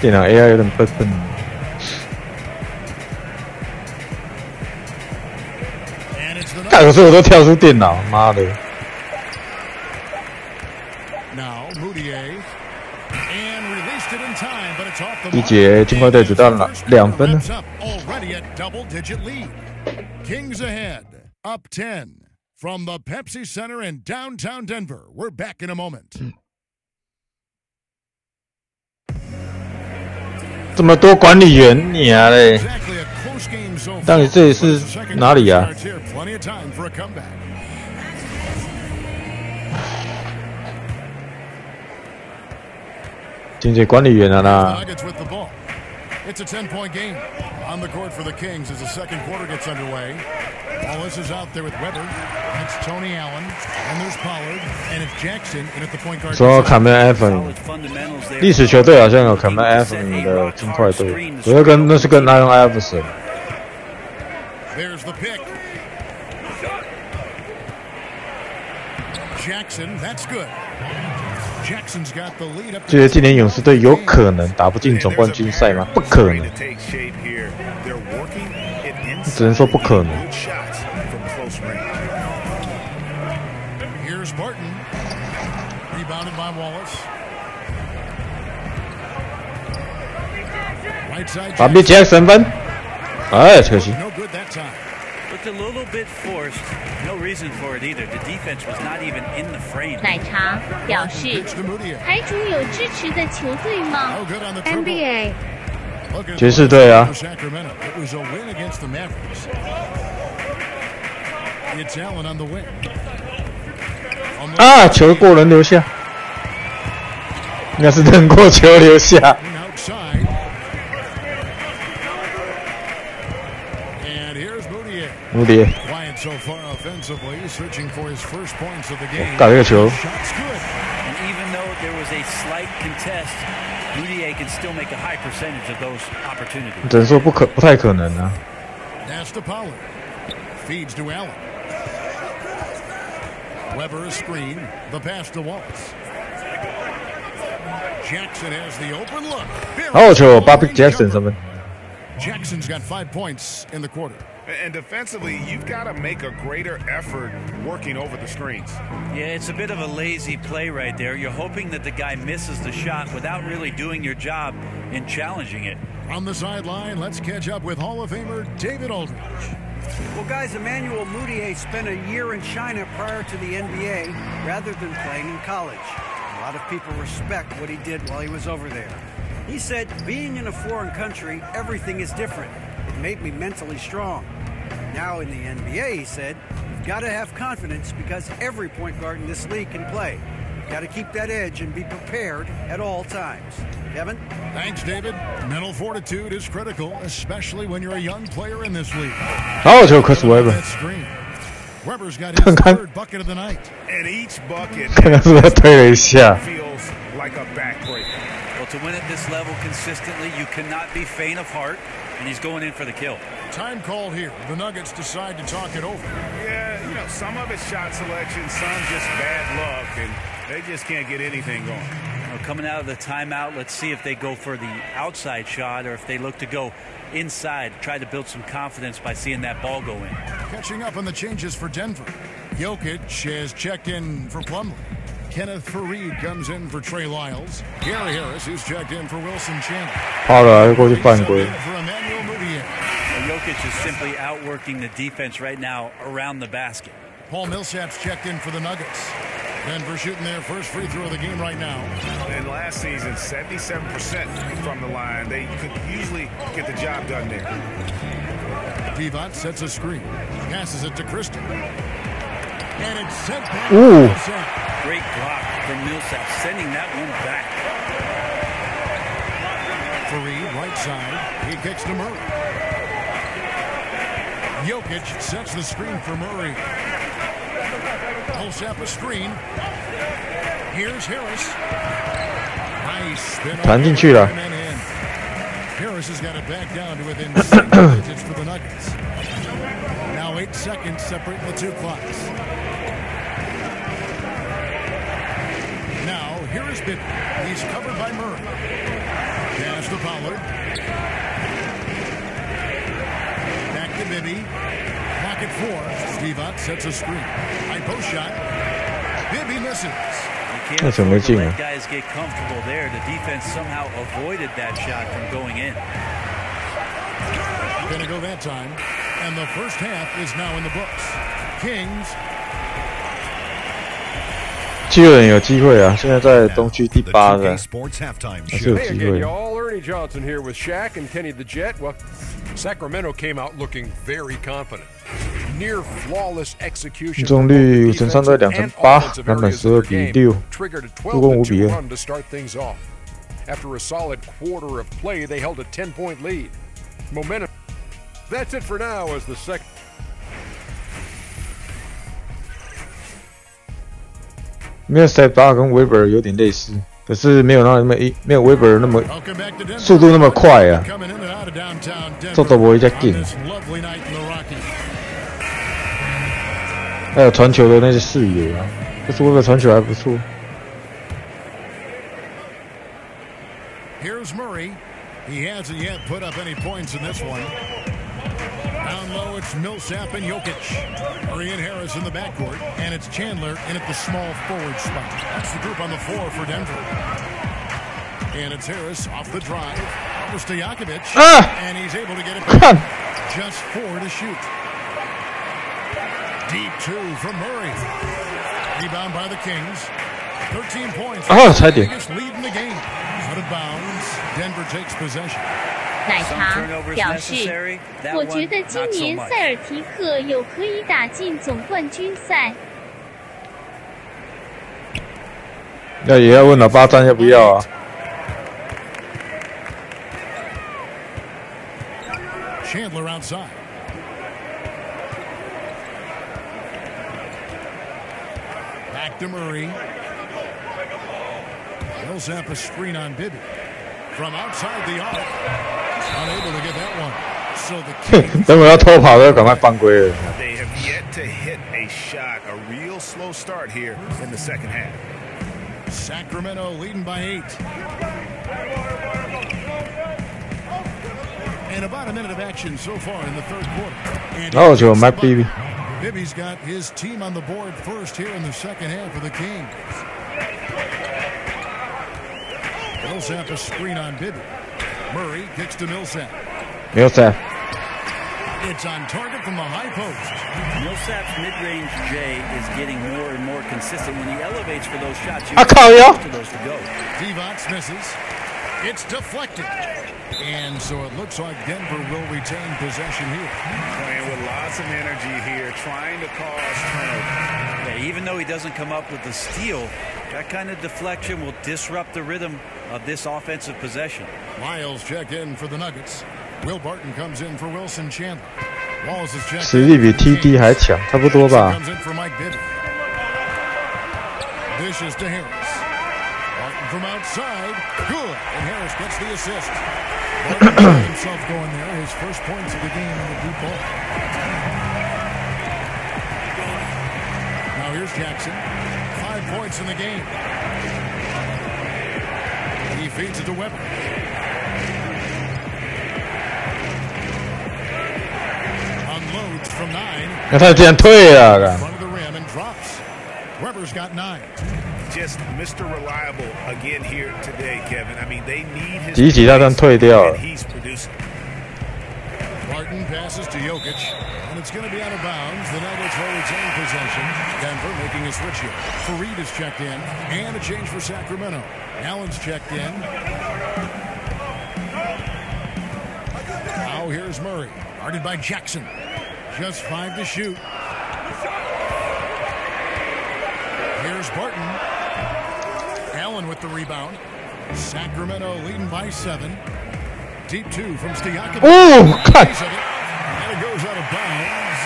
电脑 AI 有点笨。有时候我都跳出电脑，妈的！第一节金块队只到了2分了。Kings ahead, up 10 from the Pepsi Center in downtown Denver. We're back in a moment. 这么多管理员，你啊嘞！到底这里是哪里啊？经济管理员啊啦！ It's a 10-point game on the court for the Kings as the second quarter gets underway. Wallace is out there with Weber. That's Tony Allen. And there's Pollard. And it's Jackson in at the point guard. 说卡梅安芬，历史球队好像有卡梅安芬的金块队，主要那是跟Allen Iverson。There's the pick. Jackson, that's good. 觉得今年勇士队有可能打不进总冠军赛吗？不可能，只能说不可能。把比Jackson分，哎，可惜。Looked a little bit forced. No reason for it either. The defense was not even in the frame. 奶茶表示，台主有支持的球队吗 ？NBA 爵士队啊。啊，球过人留下，应该是人过球留下。穆迪，打这个球。只能说不太可能啊。好球 ，Bobby Jackson 三分。Jackson's got 5 points in the quarter. And defensively, you've got to make a greater effort working over the screens. Yeah, it's a bit of a lazy play right there. You're hoping that the guy misses the shot without really doing your job in challenging it. On the sideline, let's catch up with Hall of Famer David Aldridge. Well, guys, Emmanuel Mudiay spent a year in China prior to the NBA rather than playing in college. A lot of people respect what he did while he was over there. He said, being in a foreign country, everything is different. It made me mentally strong. Now in the NBA, he said, you've got to have confidence because every point guard in this league can play. You've got to keep that edge and be prepared at all times. Kevin? Thanks, David. Mental fortitude is critical, especially when you're a young player in this league. 好球，可是Weber。 Weber's got his third bucket of the night. And each bucket 看看是不是推了一下。 feels like a backbreaker. Well, to win at this level consistently, you cannot be faint of heart, and he's going in for the kill. Time called here. The Nuggets decide to talk it over. Yeah, you know, some of it's shot selection, some just bad luck, and they just can't get anything going. Well, coming out of the timeout, let's see if they go for the outside shot or if they look to go inside, try to build some confidence by seeing that ball go in. Catching up on the changes for Denver. Jokic has checked in for Plumlee. Kenneth Faried comes in for Trey Lyles. Gary Harris, who's checked in for Wilson Chandler. 好了，过去犯规。 For Emmanuel Mudiay. Jokic is simply outworking the defense right now around the basket. Paul Millsap's checked in for the Nuggets. Denver shooting their first free throw of the game right now. And last season, 77% from the line. They could usually get the job done there. Divac sets a screen. Passes it to Christie. Ooh. Great block from Millsap, sending that one back. Fareed, right side. He kicks to Murray. Jokic sets the screen for Murray. Millsap a screen. Here's Harris. Nice spin. 弹进去了。 Harris has got it back down to within single digits for the Nuggets. Now 8 seconds separating the two clocks. Now here is Bibby. He's covered by Murray. Pass to Pollard. Back to Bibby. Pocket 4. Steve Ott sets a screen. High post shot. Bibby misses. You can't afford to let guys get comfortable there. The defense somehow avoided that shot from going in. Gonna go that time. And the first half is now in the books. Kings. 7人有机会啊！现在在东区第8的，还是有机会。 Ernie Johnson here with Shaq and Kenny the Jet. Well, Sacramento came out looking very confident. Near flawless execution. 命中率5成3对2成8，篮板12比6，助攻5比2。 to start things off. After a solid quarter of play, they held a 10-point lead. Momentum. That's it for now as the second. Millsap 跟 Weber 有点类似，可是没有没有 Weber 那么速度那么快啊，速度不会再紧。还有传球的那些视野啊，可是 Weber 传球还不错。 Here's Murray. He hasn't yet put up any points in this one. Down low, it's Millsap and Jokic. Murray and Harris in the backcourt, and it's Chandler in at the small forward spot. That's the group on the floor for Denver. And it's Harris off the drive. Over to Stojakovic, and he's able to get it back. Just 4 to shoot. Deep 2 from Murray. Rebound by the Kings. 13 points. Biggest lead in the game. Out of bounds. Denver takes possession. 奶茶表示，我觉得今年塞尔提克有可以打进总冠军赛。那也要问老八站要不要啊？ Chandler outside. Back to Murray. Millsap a screen on Bibby. From outside the arc. Unable to get that one. So the Kings. 等我要偷跑了，赶快犯规了。 They have yet to hit a shot. A real slow start here in the second half. Sacramento leading by 8. And about a minute of action so far in the third quarter. Oh, Joe, Mike Bibby. Bibby's got his team on the board first here in the second half of the Kings. Millsap a screen on Bibby. Murray kicks to Millsap. Millsap. It's on target from the high post. Millsap's mid-range J is getting more and more consistent when he elevates for those shots. I call you. Those to go. Divac misses. It's deflected. And so it looks like Denver will retain possession here. Playing with lots of energy here, trying to cause turnover. Yeah, even though he doesn't come up with the steal, that kind of deflection will disrupt the rhythm of this offensive possession. Miles check in for the Nuggets. Will Barton comes in for Wilson Chandler. Walls is checked. 实力比 TD 还强，差不多吧。 Comes in for Mike Bibby. Dishes to Harris. Barton from outside. Good. And Harris gets the assist. Barton got himself going there. His first points of the game in the deep ball. Now here's Jackson. 5 points in the game. He feeds it to Weber. Unloads from 9. 那他竟然退了。 Front of the rim and drops. Weber's got 9. Just Mr. Reliable again here today, Kevin. I mean, they need his. 集体大战退掉了。 He's producing. Barton passes to Jokic, and it's going to be out of bounds. The Nuggets will retain possession. Denver making a switch here. Fareed is checked in, and a change for Sacramento. Allen's checked in. Now here's Murray, guarded by Jackson. Just 5 to shoot. Here's Barton. Allen with the rebound. Sacramento leading by 7. Deep 2 from Stojakovic. Oh, God. And it goes out of bounds.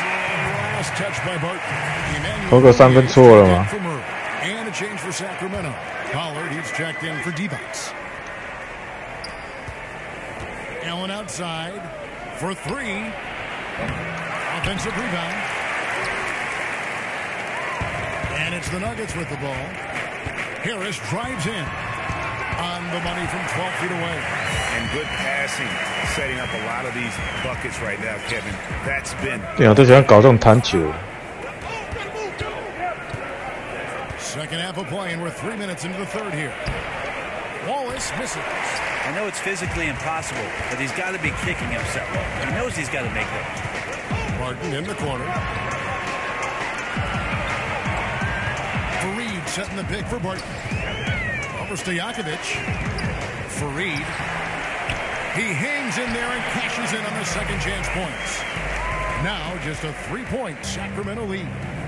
Last touch by Barton. 投个3分错了吗？ And a change for Sacramento. Pollard, he's checked in for Divac. Allen outside for 3. Offensive rebound. And it's the Nuggets with the ball. Harris drives in. On the money from 12 feet away. And good passing, setting up a lot of these buckets right now, Kevin. That's been... 对啊，都喜欢搞这种弹球。 Second half of play, and we're 3 minutes into the third here. Wallace misses. I know it's physically impossible, but he's got to be kicking himself. He knows he's got to make those. Martin in the corner. Fareed setting the pick for Barton. Over Stojakovic. Fareed. He hangs in there and cashes in on the second chance points. Now just a 3-point Sacramento lead.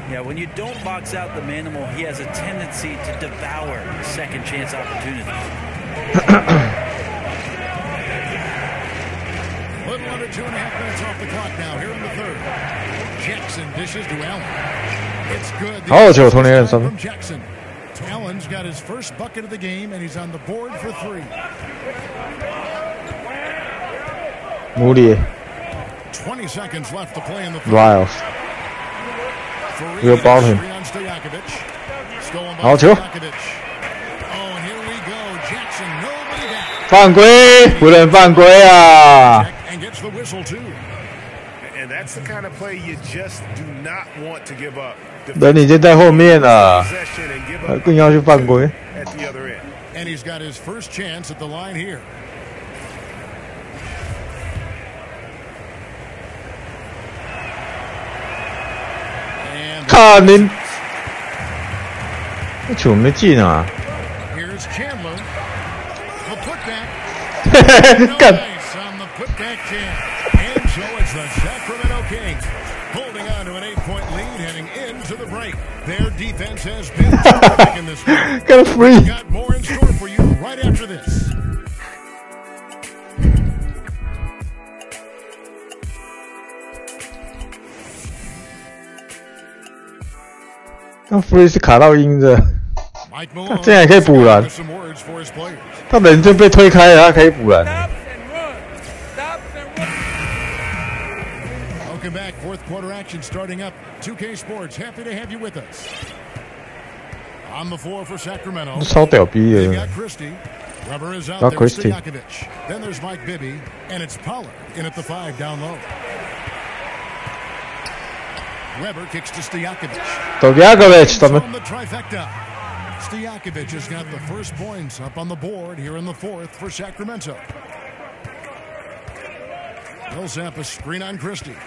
Yeah, when you don't box out the Manimal, he has a tendency to devour second chance opportunities. A little under 2.5 minutes off the clock now here in the third. Jackson dishes to Allen. It's good. Oh, Joe, 28 from Jackson. Allen's got his first bucket of the game, and he's on the board for 3. Moody. 20 seconds left to play in the third. Riles. We'll ball him. 好球！犯规，不能犯规啊！ And that's the kind of play you just do not want to give up. 人已经在后面了，更要去犯规。 And he's got his first chance at the line here. 看您，这球没进啊！ Here's Chandler. The putback. 干！ On the putback jam. And so it's the Sacramento Kings holding on to an 8-point lead heading into the break. Their defense has been terrific in this game. Got a free. We've got more in store for you right after this. free 是卡到鹰的，这样也可以补篮。他人就被推开了，他可以补篮。Welcome back, fourth quarter action starting up. 2K Sports, happy to have you with us. On the floor for Sacramento. 超屌逼的。 Got Christie. Rubber is out there. Stojakovic. Then there's Mike Bibby, and it's Pollard in at the 5 down low. Weber kicks to Stojakovic. Stojakovic, the trifecta. Stojakovic has got the first points up on the board here in the fourth for Sacramento. Millsap a screen on Christie.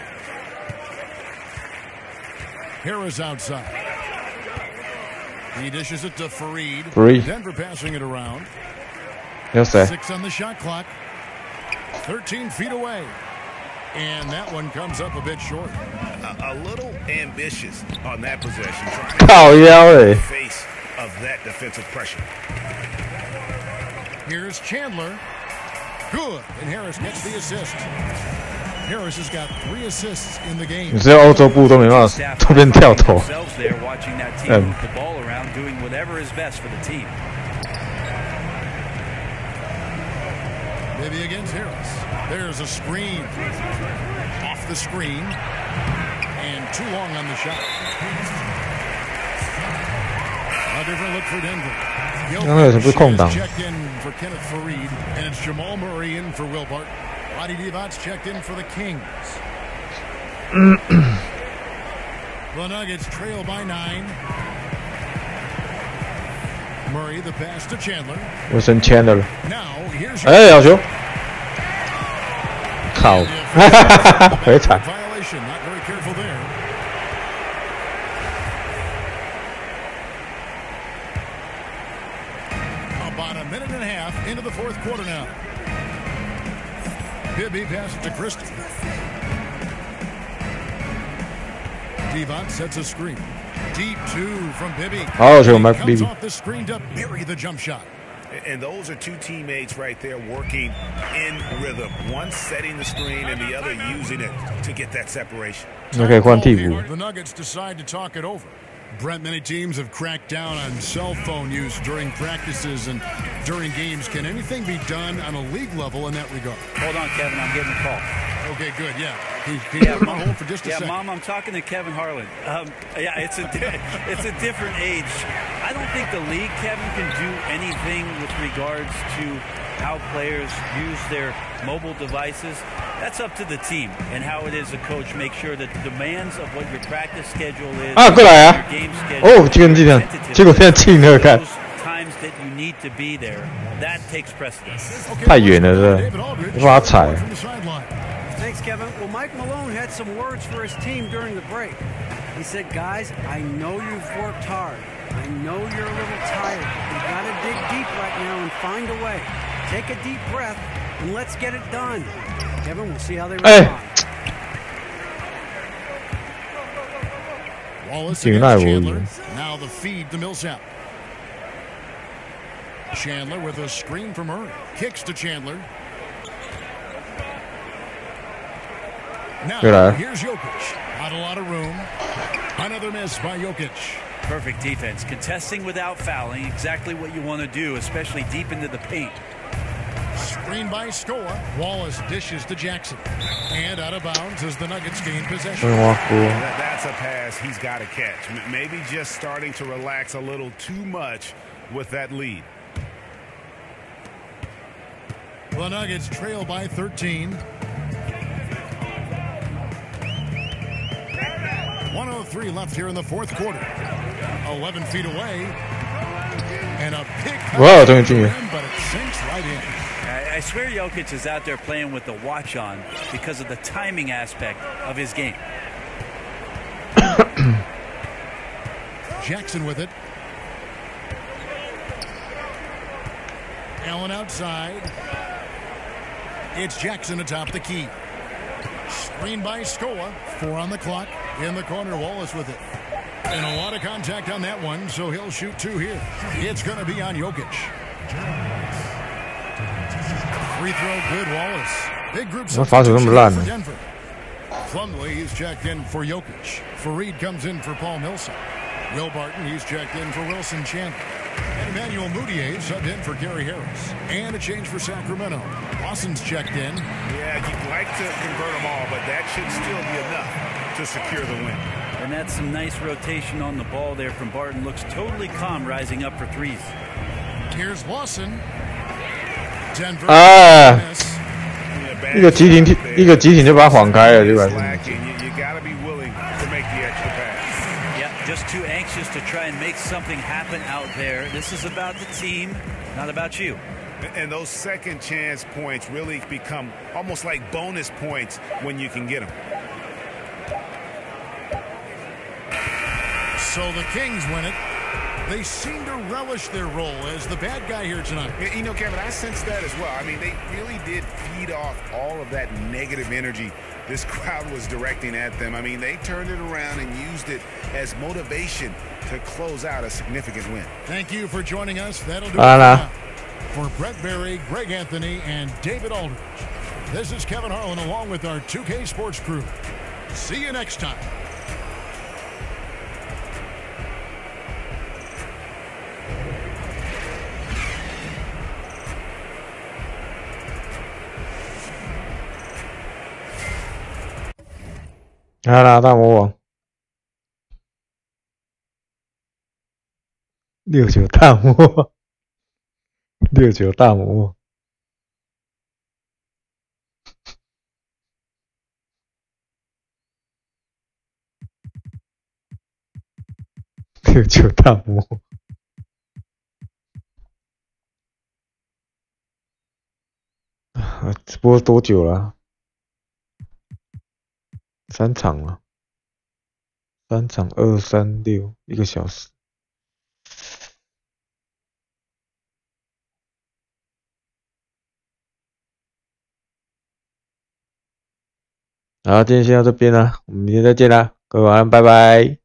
Harris outside. He dishes it to Fareed. Denver passing it around. Yes, sir. 6 on the shot clock. 13 feet away. And that one comes up a bit short. A little ambitious on that possession. Face of that defensive pressure. Here's Chandler. Good. And Harris gets the assist. Harris has got 3 assists in the game. 你知道欧洲部都没办法，都变跳投。Maybe against Harris. There's a screen. Off the screen. And too long on the shot. A different look for Denver. 刚刚有什么空档 checked in for Kenneth Fareed, and it's Jamal Murray in for Will Barton. Roddy Divac checked in for the Kings. The Nuggets trail by 9. Murray the pass to Chandler. Wilson Chandler. Now here's 哎，好球！靠！回场。 Violation, not very careful there. About a minute and a half into the fourth quarter now. Bibby passes to Christie. Divac sets a screen. Deep two from Bibby. 好球 ，Mark Bibby. Bibby. Off the screen to bury the jump shot. And those are two teammates right there working in rhythm. One setting the screen and the other using it to get that separation. 那可以换替补。 The Nuggets decide to talk it over. Brent, many teams have cracked down on cell phone use during practices and during games. Can anything be done on a league level in that regard? Hold on, Kevin. I'm getting a call. Okay, good. Yeah. Can you put on hold for just a second? Mom, I'm talking to Kevin Harlan. Yeah, it's a different age. I don't think the league, Kevin, can do anything with regards to how players use their mobile devices. That's up to the team and how it is a coach make sure that the demands of what your practice schedule is. 啊，过来啊！ your game schedule, 哦，这个技能，结果现在进了，看。 times that you need to be there, that takes precedence. 太远了，是吧？没办法踩。 Thanks, Kevin. Well, Mike Malone had some words for his team during the break. He said, guys, I know you've worked hard. I know you're a little tired. You've got to dig deep right now and find a way. Take a deep breath and let's get it done. Kevin, we'll see how they respond. Wallace against Chandler. Now the feed to Millsap. Chandler with a screen from Murray. Kicks to Chandler. Now here's Jokic. Not a lot of room. Another miss by Jokic. Perfect defense. Contesting without fouling. Exactly what you want to do, especially deep into the paint. Screen by Score. Wallace dishes to Jackson. And out of bounds as the Nuggets gain possession. That's a pass he's got to catch. Maybe just starting to relax a little too much with that lead. The Nuggets trail by 13. 1:03 left here in the fourth quarter. 11 feet away. And a pick. Wow, don't you? But it sinks right in. I swear Jokic is out there playing with the watch on because of the timing aspect of his game. Jackson with it. Allen outside. It's Jackson atop the key. Screen by Scoa. 4 on the clock. In the corner, Wallace with it. And a lot of contact on that one, so he'll shoot 2 here. It's going to be on Jokic. Free throw, good, Wallace. Big group substitution for Denver. Plumlee, he's checked in for Jokic. Fareed comes in for Paul Millsap. Will Barton, he's checked in for Wilson Chandler. And Emmanuel Mudiay subbed in for Gary Harris. And a change for Sacramento. Lawson's checked in. Yeah, you'd like to convert them all, but that should still be enough to secure the win. And that's some nice rotation on the ball there from Barton. Looks totally calm rising up for threes. Here's Lawson. Denver. 一个急停就把它晃开了，对吧？ Just too anxious to try and make something happen out there. This is about the team, not about you. And those second chance points really become almost like bonus points when you can get them. So the Kings win it. They seem to relish their role as the bad guy here tonight. You know, Kevin, I sense that as well. I mean, they really did feed off all of that negative energy this crowd was directing at them. I mean, they turned it around and used it as motivation to close out a significant win. Thank you for joining us. That'll do it for Brett Berry, Greg Anthony, and David Aldridge. This is Kevin Harlan along with our 2K Sports crew. See you next time.来啦，大魔王，69大魔王，69大魔王，69大魔王。直播多久了？3场了，3场2、3、6，1个小时。好，今天先到这边了，我们明天再见啦，各位晚安，拜拜。